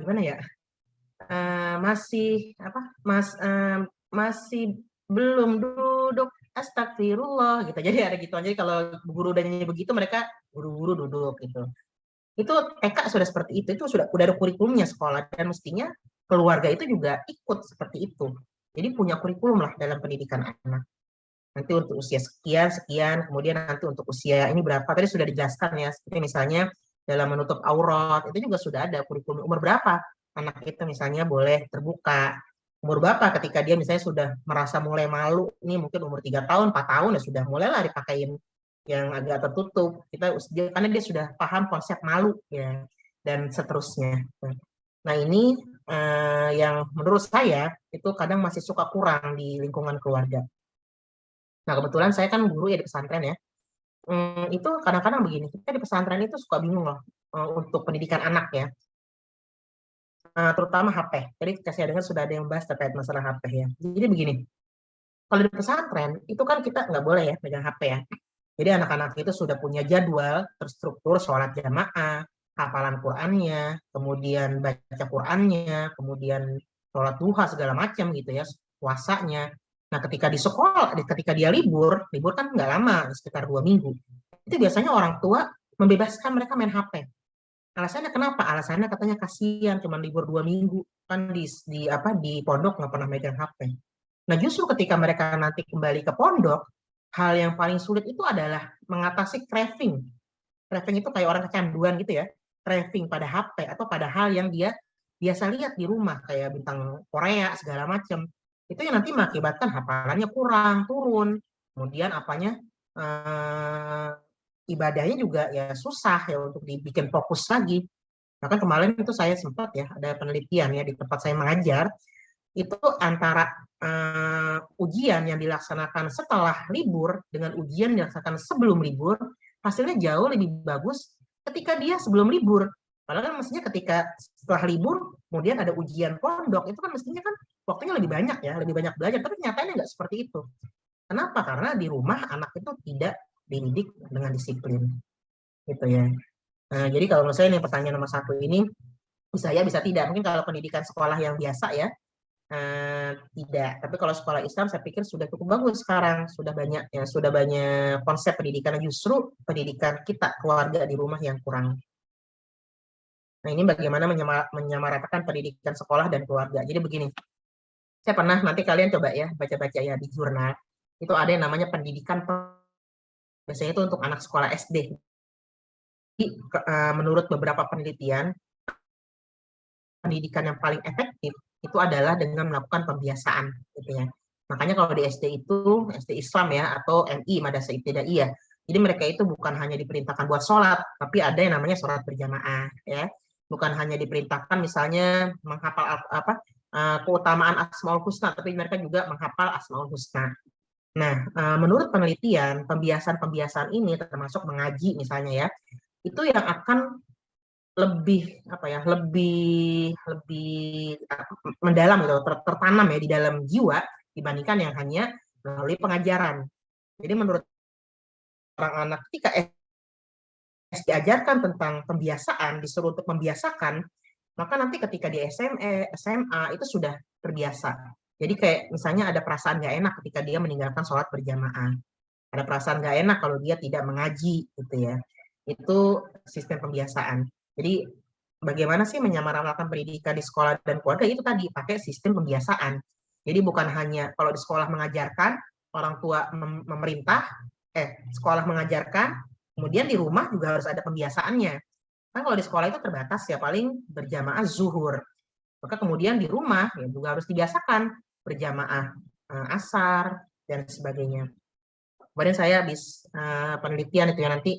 gimana ya, masih apa, masih belum duduk, astagfirullah gitu. Jadi ada gitu. Jadi kalau guru udah nyanyi begitu, mereka buru-buru duduk gitu. Itu TK sudah seperti itu sudah ada kurikulumnya sekolah, dan mestinya keluarga itu juga ikut seperti itu. Jadi punya kurikulum lah dalam pendidikan anak. Nanti untuk usia sekian, kemudian nanti untuk usia ini berapa, tadi sudah dijelaskan ya, seperti misalnya dalam menutup aurat, itu juga sudah ada kurikulum umur berapa anak itu misalnya boleh terbuka, umur berapa ketika dia misalnya sudah merasa mulai malu, ini mungkin umur 3 tahun, 4 tahun, ya sudah mulailah dipakein yang agak tertutup, karena dia sudah paham konsep malu ya, dan seterusnya. Nah ini yang menurut saya itu kadang masih suka kurang di lingkungan keluarga. Nah kebetulan saya kan guru ya di pesantren ya. Itu kadang-kadang begini, kita di pesantren itu suka bingung loh untuk pendidikan anak ya. Terutama HP. Jadi saya dengar sudah ada yang bahas terkait masalah HP ya. Jadi begini, kalau di pesantren itu kan kita nggak boleh ya pegang HP ya. Jadi anak-anak itu sudah punya jadwal terstruktur, sholat jamaah, hafalan Qur'annya, kemudian baca Qur'annya, kemudian sholat duha segala macam gitu ya, puasanya. Nah ketika di sekolah, ketika dia libur kan nggak lama, sekitar 2 minggu. Itu biasanya orang tua membebaskan mereka main HP. Alasannya kenapa? Alasannya katanya kasihan, cuma libur 2 minggu kan di pondok nggak pernah megang HP. Nah justru ketika mereka nanti kembali ke pondok, hal yang paling sulit itu adalah mengatasi craving. Craving itu kayak orang kecanduan gitu ya, craving pada HP atau pada hal yang dia biasa lihat di rumah kayak bintang Korea segala macam. Itu yang nanti mengakibatkan hafalannya kurang, turun. Kemudian ibadahnya juga ya susah ya untuk dibikin fokus lagi. Bahkan kemarin itu saya sempat ya ada penelitian ya di tempat saya mengajar, itu antara ujian yang dilaksanakan setelah libur dengan ujian yang dilaksanakan sebelum libur, hasilnya jauh lebih bagus ketika dia sebelum libur. Padahal kan mestinya ketika setelah libur, kemudian ada ujian pondok, itu kan mestinya kan waktunya lebih banyak ya, lebih banyak belajar. Tapi nyatanya nggak seperti itu. Kenapa? Karena di rumah anak itu tidak dididik dengan disiplin. Gitu ya. Jadi kalau menurut saya ini pertanyaan nomor 1 ini, bisa ya, bisa tidak. Mungkin kalau pendidikan sekolah yang biasa ya, tidak. Tapi kalau sekolah Islam saya pikir sudah cukup bagus sekarang, sudah banyak konsep pendidikan, justru pendidikan kita keluarga di rumah yang kurang. Nah ini bagaimana menyamaratakan pendidikan sekolah dan keluarga. Jadi begini, saya pernah, nanti kalian coba ya baca-baca ya di jurnal, itu ada yang namanya pendidikan, biasanya itu untuk anak sekolah SD. Jadi, menurut beberapa penelitian, pendidikan yang paling efektif itu adalah dengan melakukan pembiasaan gitu ya. Makanya kalau di SD itu, SD Islam ya, atau MI, Madrasah Ibtidaiyah, jadi mereka itu bukan hanya diperintahkan buat sholat, tapi ada yang namanya sholat berjamaah ya. Bukan hanya diperintahkan misalnya menghafal keutamaan Asmaul Husna, tapi mereka juga menghafal Asmaul Husna. Nah, menurut penelitian, pembiasaan ini termasuk mengaji misalnya ya, itu yang akan lebih mendalam gitu, tertanam ya di dalam jiwa dibandingkan yang hanya melalui pengajaran. Jadi menurut orang anak ketika diajarkan tentang pembiasaan, disuruh untuk membiasakan, maka nanti ketika di SMA itu sudah terbiasa. Jadi kayak misalnya ada perasaan nggak enak ketika dia meninggalkan sholat berjamaah. Ada perasaan nggak enak kalau dia tidak mengaji gitu ya. Itu sistem pembiasaan. Jadi bagaimana sih menyamaratakan pendidikan di sekolah dan keluarga, itu tadi pakai sistem pembiasaan. Jadi bukan hanya kalau di sekolah mengajarkan, orang tua memerintah, sekolah mengajarkan, kemudian di rumah juga harus ada pembiasaannya. Kan kalau di sekolah itu terbatas ya, paling berjamaah zuhur. Maka kemudian di rumah ya juga harus dibiasakan berjamaah asar dan sebagainya. Kemudian saya habis penelitian itu ya, nanti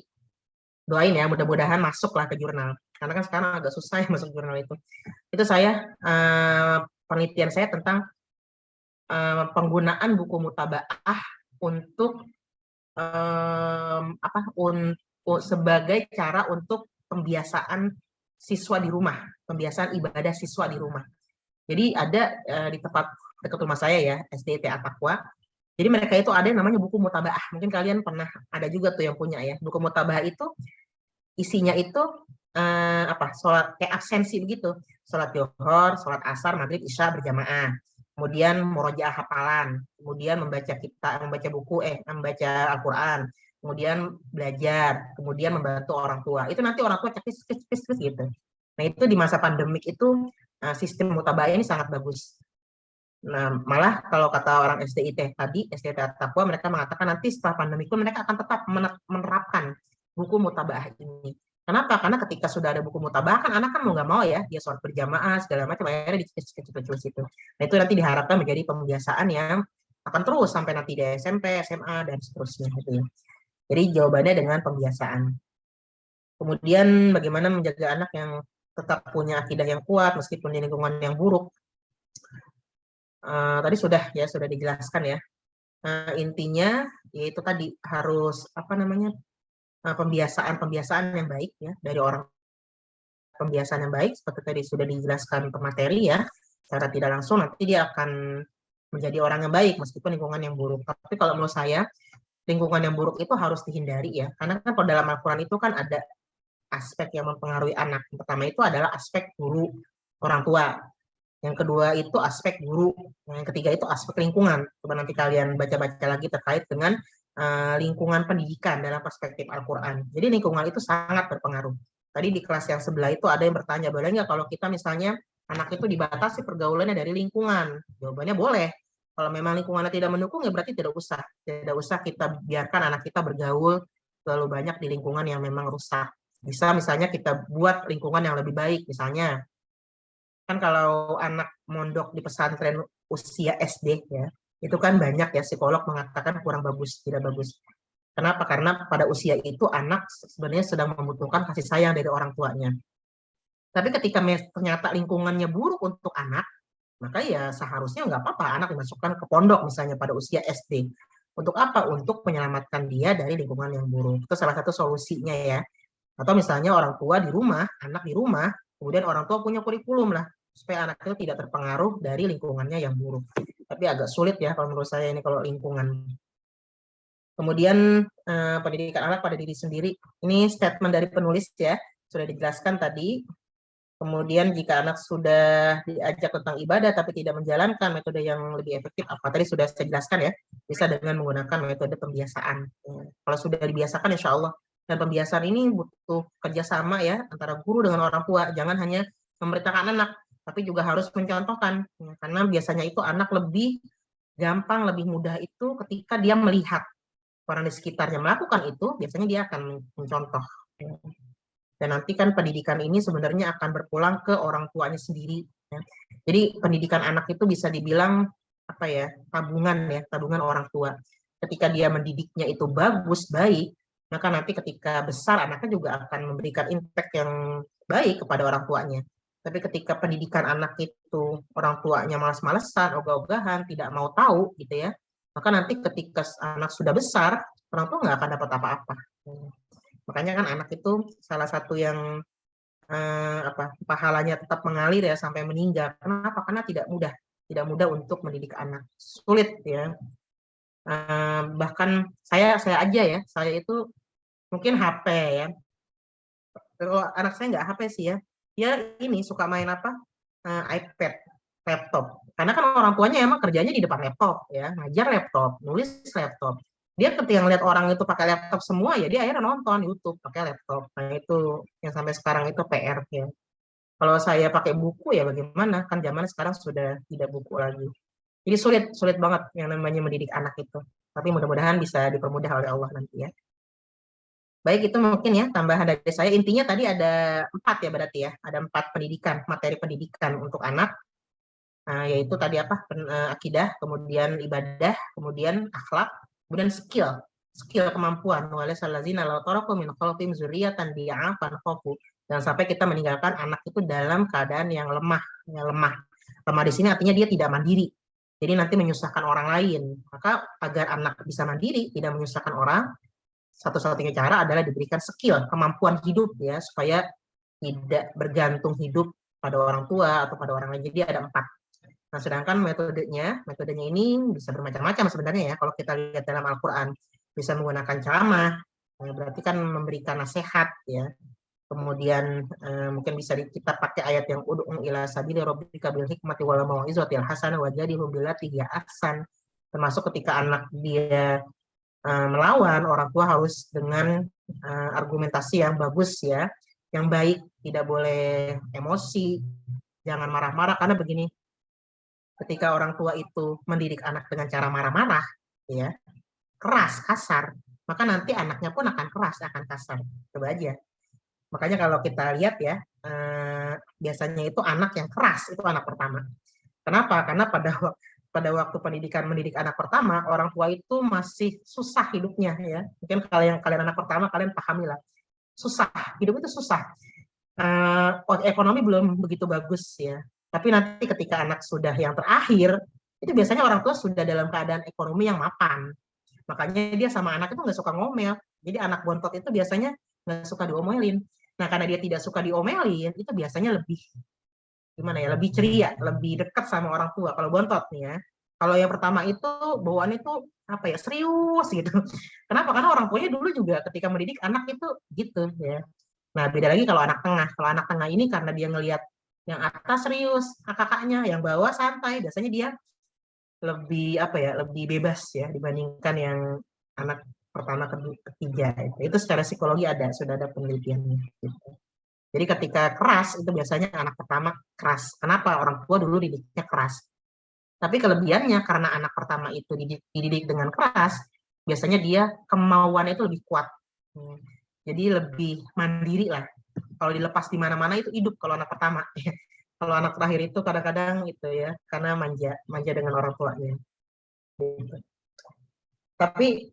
doain ya, mudah-mudahan masuklah ke jurnal. Karena kan sekarang agak susah ya masuk jurnal itu. Itu saya penelitian saya tentang penggunaan buku mutabaah untuk sebagai cara untuk pembiasaan siswa di rumah, pembiasaan ibadah siswa di rumah. Jadi ada di tempat dekat rumah saya ya, SDT At-Taqwa. Jadi mereka itu ada yang namanya buku mutabaah. Mungkin kalian pernah ada juga tuh yang punya ya. Buku mutabaah itu isinya itu sholat kayak absensi begitu. Sholat Zuhur, sholat Asar, Maghrib, Isya berjamaah. Kemudian murojaah hafalan, kemudian membaca Al-Quran, kemudian belajar, kemudian membantu orang tua. Itu nanti orang tua cekis gitu. Nah itu di masa pandemik itu sistem mutabaah ini sangat bagus. Nah malah kalau kata orang SDIT tadi, SDIT At-Taqwa, mereka mengatakan nanti setelah pandemik itu mereka akan tetap menerapkan buku mutabaah ini. Kenapa? Karena ketika sudah ada buku mutabaah kan anak kan mau nggak mau ya, dia sholat berjamaah segala macam, akhirnya dicicil itu. Nah itu nanti diharapkan menjadi pembiasaan yang akan terus sampai nanti di SMP, SMA dan seterusnya gitu ya. Jadi jawabannya dengan pembiasaan. Kemudian bagaimana menjaga anak yang tetap punya akidah yang kuat meskipun di lingkungan yang buruk. Tadi sudah dijelaskan ya. Intinya yaitu tadi harus pembiasaan yang baik ya dari orang, pembiasaan yang baik seperti tadi sudah dijelaskan pemateri ya, secara tidak langsung nanti dia akan menjadi orang yang baik meskipun lingkungan yang buruk. Tapi kalau menurut saya lingkungan yang buruk itu harus dihindari ya, karena kan kalau dalam Al-Quran itu kan ada aspek yang mempengaruhi anak. Yang pertama itu adalah aspek guru orang tua, yang kedua itu aspek guru, yang ketiga itu aspek lingkungan. Coba nanti kalian baca-baca lagi terkait dengan lingkungan pendidikan dalam perspektif Al-Quran. Jadi lingkungan itu sangat berpengaruh. Tadi di kelas yang sebelah itu ada yang bertanya, boleh nggak kalau kita misalnya anak itu dibatasi pergaulannya dari lingkungan? Jawabannya boleh. Kalau memang lingkungannya tidak mendukung ya berarti tidak usah kita biarkan anak kita bergaul terlalu banyak di lingkungan yang memang rusak. Bisa misalnya kita buat lingkungan yang lebih baik, misalnya kan kalau anak mondok di pesantren usia SD ya, itu kan banyak ya psikolog mengatakan kurang bagus, tidak bagus. Kenapa? Karena pada usia itu anak sebenarnya sedang membutuhkan kasih sayang dari orang tuanya. Tapi ketika ternyata lingkungannya buruk untuk anak, maka ya seharusnya nggak apa-apa anak dimasukkan ke pondok misalnya pada usia SD. Untuk apa? Untuk menyelamatkan dia dari lingkungan yang buruk. Itu salah satu solusinya ya. Atau misalnya orang tua di rumah, anak di rumah, kemudian orang tua punya kurikulum lah, supaya anak itu tidak terpengaruh dari lingkungannya yang buruk. Tapi agak sulit ya kalau menurut saya ini kalau lingkungan. Kemudian pendidikan anak pada diri sendiri. Ini statement dari penulis ya, sudah dijelaskan tadi. Kemudian jika anak sudah diajak tentang ibadah tapi tidak menjalankan metode yang lebih efektif, apa tadi sudah saya jelaskan ya, bisa dengan menggunakan metode pembiasaan. Kalau sudah dibiasakan insya Allah. Dan pembiasaan ini butuh kerjasama ya antara guru dengan orang tua. Jangan hanya memerintahkan anak, tapi juga harus mencontohkan. Karena biasanya itu anak lebih gampang, lebih mudah itu ketika dia melihat orang di sekitarnya melakukan itu, biasanya dia akan mencontoh. Dan nanti kan pendidikan ini sebenarnya akan berpulang ke orang tuanya sendiri. Ya. Jadi pendidikan anak itu bisa dibilang tabungan orang tua. Ketika dia mendidiknya itu bagus, baik, maka nanti ketika besar anaknya juga akan memberikan impact yang baik kepada orang tuanya. Tapi ketika pendidikan anak itu orang tuanya malas-malesan, ogah-ogahan, tidak mau tahu gitu ya, maka nanti ketika anak sudah besar, orang tua nggak akan dapat apa-apa. Makanya kan anak itu salah satu yang pahalanya tetap mengalir ya sampai meninggal. Kenapa? Karena tidak mudah untuk mendidik anak. Sulit ya. Bahkan saya aja ya, saya itu mungkin HP ya. Kalau anak saya nggak HP sih ya. Dia ini suka main iPad, laptop. Karena kan orang tuanya emang kerjanya di depan laptop ya, ngajar laptop, nulis laptop. Dia ketika ngeliat orang itu pakai laptop semua ya dia akhirnya nonton YouTube pakai laptop. Nah itu yang sampai sekarang itu PR ya. Kalau saya pakai buku ya bagaimana? Kan zaman sekarang sudah tidak buku lagi. Jadi sulit banget yang namanya mendidik anak itu. Tapi mudah-mudahan bisa dipermudah oleh Allah nanti ya. Baik, itu mungkin ya tambahan dari saya. Intinya tadi ada 4 ya berarti ya. Ada 4 pendidikan, materi pendidikan untuk anak. Yaitu tadi apa? Akidah, kemudian ibadah, kemudian akhlak, kemudian skill kemampuan. Dan sampai kita meninggalkan anak itu dalam keadaan yang lemah. Lemah di sini artinya dia tidak mandiri. Jadi nanti menyusahkan orang lain. Maka agar anak bisa mandiri, tidak menyusahkan orang, satu-satunya cara adalah diberikan skill, kemampuan hidup ya, supaya tidak bergantung hidup pada orang tua atau pada orang lain. Jadi ada 4. Nah, sedangkan metodenya ini bisa bermacam-macam sebenarnya ya. Kalau kita lihat dalam Al-Quran, bisa menggunakan ceramah, berarti kan memberikan nasihat ya. Kemudian mungkin bisa kita pakai ayat yang ud'u ila sabili rabbika bil hikmati wal mau'izatil hasanah wajadilhum billati hiya ahsan. Termasuk ketika anak dia melawan, orang tua harus dengan argumentasi yang bagus ya, yang baik, tidak boleh emosi, jangan marah-marah, karena begini, ketika orang tua itu mendidik anak dengan cara marah-marah, ya, keras, kasar, maka nanti anaknya pun akan keras, akan kasar. Coba aja. Makanya kalau kita lihat ya, biasanya itu anak yang keras, itu anak pertama. Kenapa? Karena pada waktu mendidik anak pertama, orang tua itu masih susah hidupnya ya. Mungkin kalian anak pertama, kalian pahamilah. Susah, hidup itu susah. Ekonomi belum begitu bagus ya. Tapi nanti ketika anak sudah yang terakhir, itu biasanya orang tua sudah dalam keadaan ekonomi yang mapan. Makanya dia sama anak itu nggak suka ngomel. Jadi anak bontot itu biasanya nggak suka diomelin. Nah, karena dia tidak suka diomelin, itu biasanya lebih gimana ya, lebih ceria, lebih dekat sama orang tua. Kalau bontot nih ya. Kalau yang pertama itu bawaannya itu apa ya, serius gitu. Kenapa? Karena orang tuanya dulu juga ketika mendidik anak itu gitu ya. Nah, beda lagi kalau anak tengah. Kalau anak tengah ini karena dia ngelihat yang atas serius, kakaknya, yang bawah santai, biasanya dia lebih apa ya, lebih bebas ya dibandingkan yang anak pertama, kedua, ketiga. Itu secara psikologi sudah ada penelitiannya. Gitu. Jadi ketika keras itu biasanya anak pertama keras. Kenapa? Orang tua dulu didiknya keras. Tapi kelebihannya karena anak pertama itu dididik dengan keras, biasanya dia kemauannya itu lebih kuat. Jadi lebih mandiri lah. Kalau dilepas di mana-mana itu hidup kalau anak pertama. Kalau anak terakhir itu kadang-kadang itu ya, karena manja dengan orang tuanya. Gitu. Tapi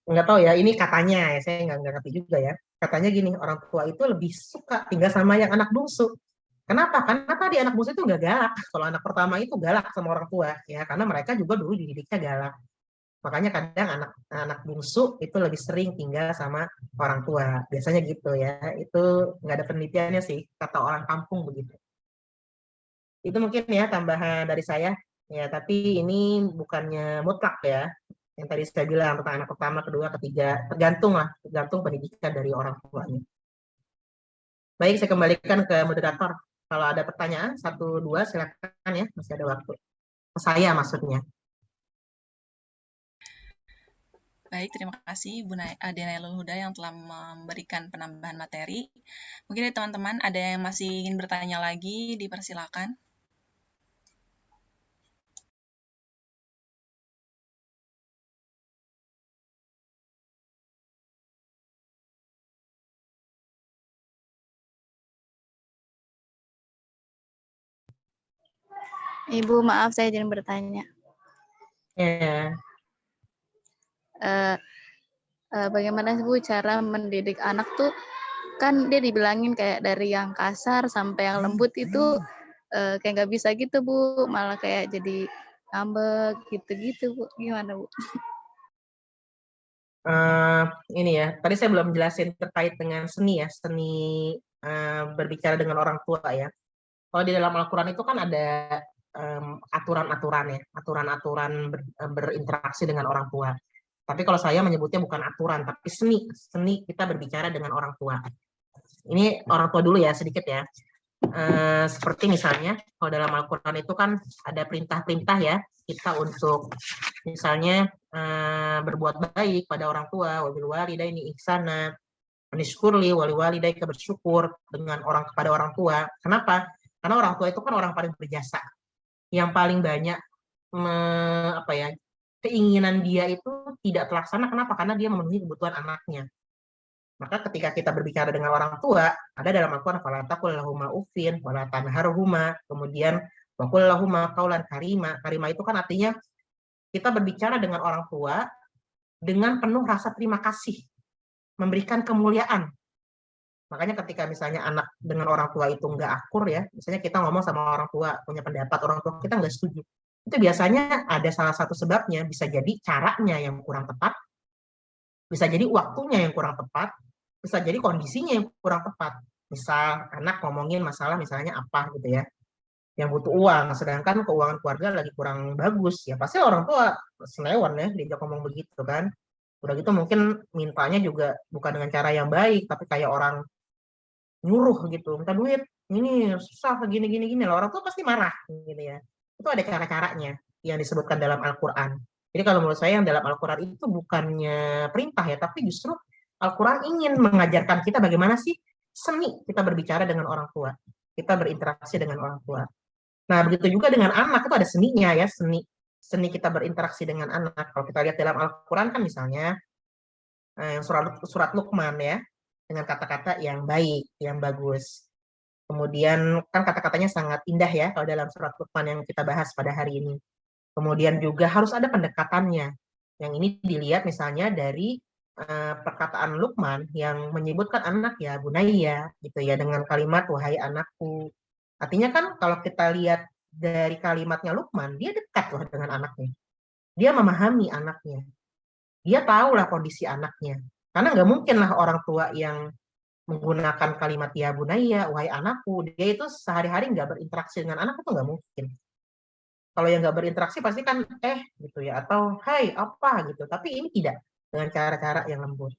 nggak tahu ya, ini katanya ya, saya nggak ngerti juga ya. Katanya gini, orang tua itu lebih suka tinggal sama yang anak bungsu. Kenapa? Karena tadi anak bungsu itu nggak galak. Kalau anak pertama itu galak sama orang tua, ya karena mereka juga dulu dididiknya galak. Makanya kadang anak bungsu itu lebih sering tinggal sama orang tua. Biasanya gitu ya. Itu nggak ada penelitiannya sih, kata orang kampung begitu. Itu mungkin ya tambahan dari saya. Ya, tapi ini bukannya mutlak ya. Yang tadi saya bilang tentang anak pertama, kedua, ketiga, tergantung pendidikan dari orang tuanya. Baik, saya kembalikan ke moderator. Kalau ada pertanyaan, 1, 2, silakan ya, masih ada waktu. Saya maksudnya. Baik, terima kasih Bu Denailul Huda yang telah memberikan penambahan materi. Mungkin teman-teman ada yang masih ingin bertanya lagi, dipersilakan. Ibu, maaf saya izin bertanya. Ya. Bagaimana Bu cara mendidik anak tuh, kan dia dibilangin kayak dari yang kasar sampai yang lembut itu kayak nggak bisa gitu Bu, malah kayak jadi ngambek gitu-gitu Bu, gimana Bu? Ini ya, tadi saya belum jelasin terkait dengan seni ya, seni berbicara dengan orang tua ya. Kalau di dalam Al-Quran itu kan ada aturan-aturan ya, aturan-aturan berinteraksi dengan orang tua. Tapi kalau saya menyebutnya bukan aturan, tapi seni kita berbicara dengan orang tua. Ini orang tua dulu ya, sedikit ya. Seperti misalnya, kalau dalam Al-Quran itu kan ada perintah-perintah ya, kita untuk misalnya berbuat baik pada orang tua, wabil walidaini ihsana, anishkurli wali walidaika, bersyukur kepada orang tua. Kenapa? Karena orang tua itu kan orang paling berjasa, yang paling banyak keinginan dia itu tidak terlaksana. Kenapa? Karena dia memenuhi kebutuhan anaknya. Maka ketika kita berbicara dengan orang tua, ada dalam Al-Quran, fala taqul lahuma uffin, wala tanharhuma, kemudian wa qul lahuma qaulan karima. Karima itu kan artinya kita berbicara dengan orang tua dengan penuh rasa terima kasih, memberikan kemuliaan. Makanya ketika misalnya anak dengan orang tua itu nggak akur ya, misalnya kita ngomong sama orang tua, punya pendapat, orang tua kita nggak setuju. Itu biasanya ada salah satu sebabnya, bisa jadi caranya yang kurang tepat, bisa jadi waktunya yang kurang tepat, bisa jadi kondisinya yang kurang tepat. Misal anak ngomongin masalah misalnya apa gitu ya, yang butuh uang, sedangkan keuangan keluarga lagi kurang bagus, ya pasti orang tua senewan ya diajak ngomong begitu kan. Udah gitu mungkin mintanya juga bukan dengan cara yang baik, tapi kayak orang nyuruh gitu, minta duit, ini susah gini gini gini, orang tua pasti marah gitu ya. Itu ada cara-caranya yang disebutkan dalam Al-Qur'an. Jadi kalau menurut saya yang dalam Al-Qur'an itu bukannya perintah ya, tapi justru Al-Qur'an ingin mengajarkan kita bagaimana sih seni kita berbicara dengan orang tua, kita berinteraksi dengan orang tua. Nah, begitu juga dengan anak, itu ada seninya ya, seni kita berinteraksi dengan anak. Kalau kita lihat dalam Al-Qur'an kan misalnya surat Luqman ya, dengan kata-kata yang baik, yang bagus. Kemudian kan kata-katanya sangat indah ya kalau dalam surat Luqman yang kita bahas pada hari ini. Kemudian juga harus ada pendekatannya. Yang ini dilihat misalnya dari perkataan Luqman yang menyebutkan anak ya bunayya gitu ya, dengan kalimat wahai anakku. Artinya kan kalau kita lihat dari kalimatnya Luqman, dia dekat loh dengan anaknya. Dia memahami anaknya. Dia tahulah kondisi anaknya. Karena nggak mungkin lah orang tua yang menggunakan kalimat ya bunayya, wahai anakku, dia itu sehari-hari nggak berinteraksi dengan anak, itu nggak mungkin. Kalau yang nggak berinteraksi pasti kan gitu ya, atau hai apa gitu. Tapi ini tidak, dengan cara-cara yang lembut.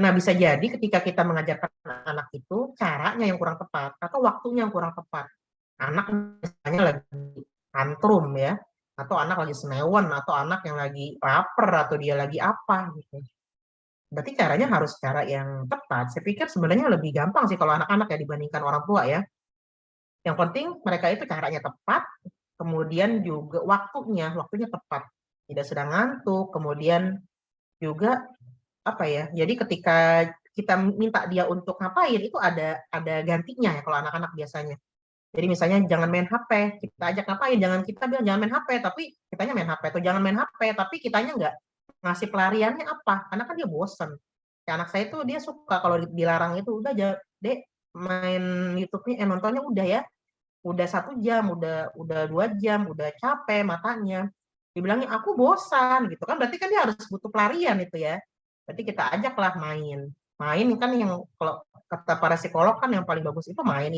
Nah, bisa jadi ketika kita mengajarkan anak itu caranya yang kurang tepat atau waktunya yang kurang tepat. Anak misalnya lagi tantrum ya, atau anak lagi senewan, atau anak yang lagi lapar, atau dia lagi apa gitu. Berarti caranya harus cara yang tepat. Saya pikir sebenarnya lebih gampang sih kalau anak-anak ya dibandingkan orang tua ya. Yang penting mereka itu caranya tepat, kemudian juga waktunya tepat. Tidak sedang ngantuk, kemudian juga apa ya? Jadi ketika kita minta dia untuk ngapain itu ada gantinya ya kalau anak-anak biasanya. Jadi misalnya jangan main HP, kita ajak ngapain, jangan kita bilang jangan main HP, tapi kitanya main HP, atau jangan main HP, tapi kitanya nggak ngasih pelariannya apa, karena kan dia bosen. Ya, anak saya tuh dia suka kalau dilarang itu, udah aja, dek main YouTube-nya, nontonnya udah ya, udah 1 jam, udah 2 jam, udah capek matanya. Dibilangnya aku bosan gitu kan, berarti kan dia harus butuh pelarian itu ya. Berarti kita ajaklah main. Main kan yang kalau kata para psikolog kan yang paling bagus itu main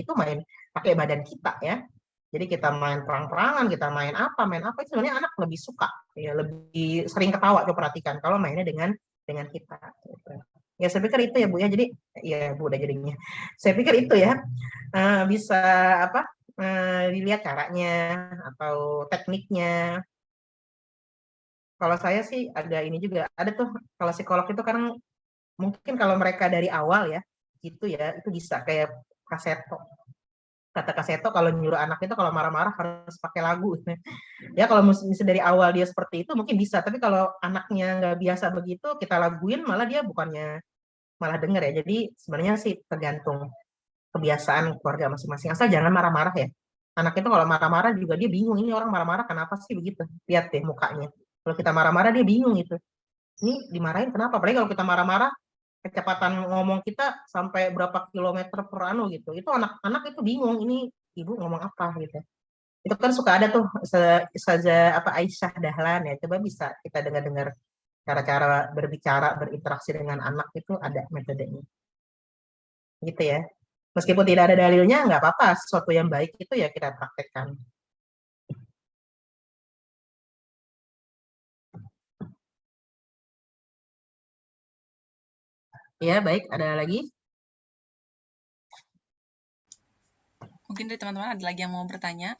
pakai badan kita ya. Jadi kita main perang-perangan, kita main apa itu sebenarnya anak lebih suka ya, lebih sering ketawa coba perhatikan kalau mainnya dengan kita gitu. Ya saya pikir itu ya Bu ya. Jadi ya Bu udah jadinya. Saya pikir itu ya bisa apa dilihat caranya atau tekniknya. Kalau saya sih ada ini juga, ada tuh kalau psikolog itu kan mungkin kalau mereka dari awal ya, gitu ya, itu bisa kayak Kaseto. Kata Kaseto kalau nyuruh anak itu kalau marah-marah harus pakai lagu. Ya kalau misalnya dari awal dia seperti itu mungkin bisa, tapi kalau anaknya nggak biasa begitu, kita laguin malah dia bukannya malah denger ya. Jadi sebenarnya sih tergantung kebiasaan keluarga masing-masing. Asal jangan marah-marah ya. Anak itu kalau marah-marah juga dia bingung, ini orang marah-marah kenapa sih begitu. Lihat deh mukanya. Kalau kita marah-marah dia bingung itu. Ini dimarahin kenapa? Apalagi kalau kita marah-marah, kecepatan ngomong kita sampai berapa kilometer per anu gitu. Itu anak-anak itu bingung, ini ibu ngomong apa gitu. Itu kan suka ada tuh Ustazah Aisyah Dahlan ya. Coba bisa kita dengar-dengar cara-cara berbicara, berinteraksi dengan anak itu ada metodenya. Gitu ya. Meskipun tidak ada dalilnya, nggak apa-apa. Sesuatu yang baik itu ya kita praktekkan. Ya, baik. Ada lagi? Mungkin dari teman-teman ada lagi yang mau bertanya?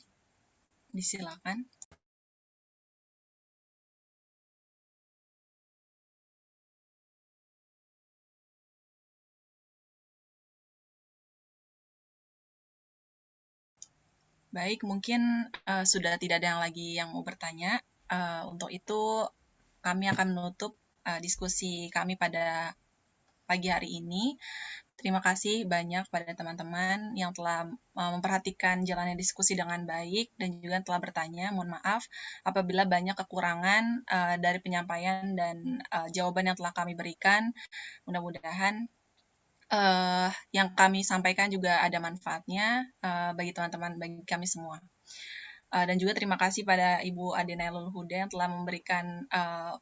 Disilakan. Baik, mungkin sudah tidak ada yang lagi yang mau bertanya. Untuk itu kami akan menutup diskusi kami pada pagi hari ini. Terima kasih banyak pada teman-teman yang telah memperhatikan jalannya diskusi dengan baik dan juga telah bertanya. Mohon maaf apabila banyak kekurangan dari penyampaian dan jawaban yang telah kami berikan. Mudah-mudahan yang kami sampaikan juga ada manfaatnya bagi teman-teman, bagi kami semua. Dan juga terima kasih pada Ibu Ade Nailul Huda yang telah memberikan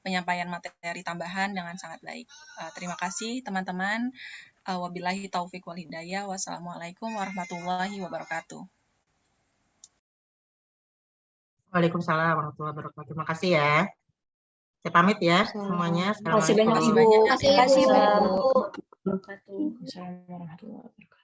penyampaian materi tambahan dengan sangat baik. Terima kasih teman-teman. Wabillahi taufik wal hidayah. Wassalamualaikum warahmatullahi wabarakatuh. Waalaikumsalam warahmatullahi wabarakatuh. Terima kasih ya. Saya pamit ya semuanya. Terima kasih banyak Assalamualaikum. Ibu. Terima kasih Bu. Assalamualaikum warahmatullahi wabarakatuh.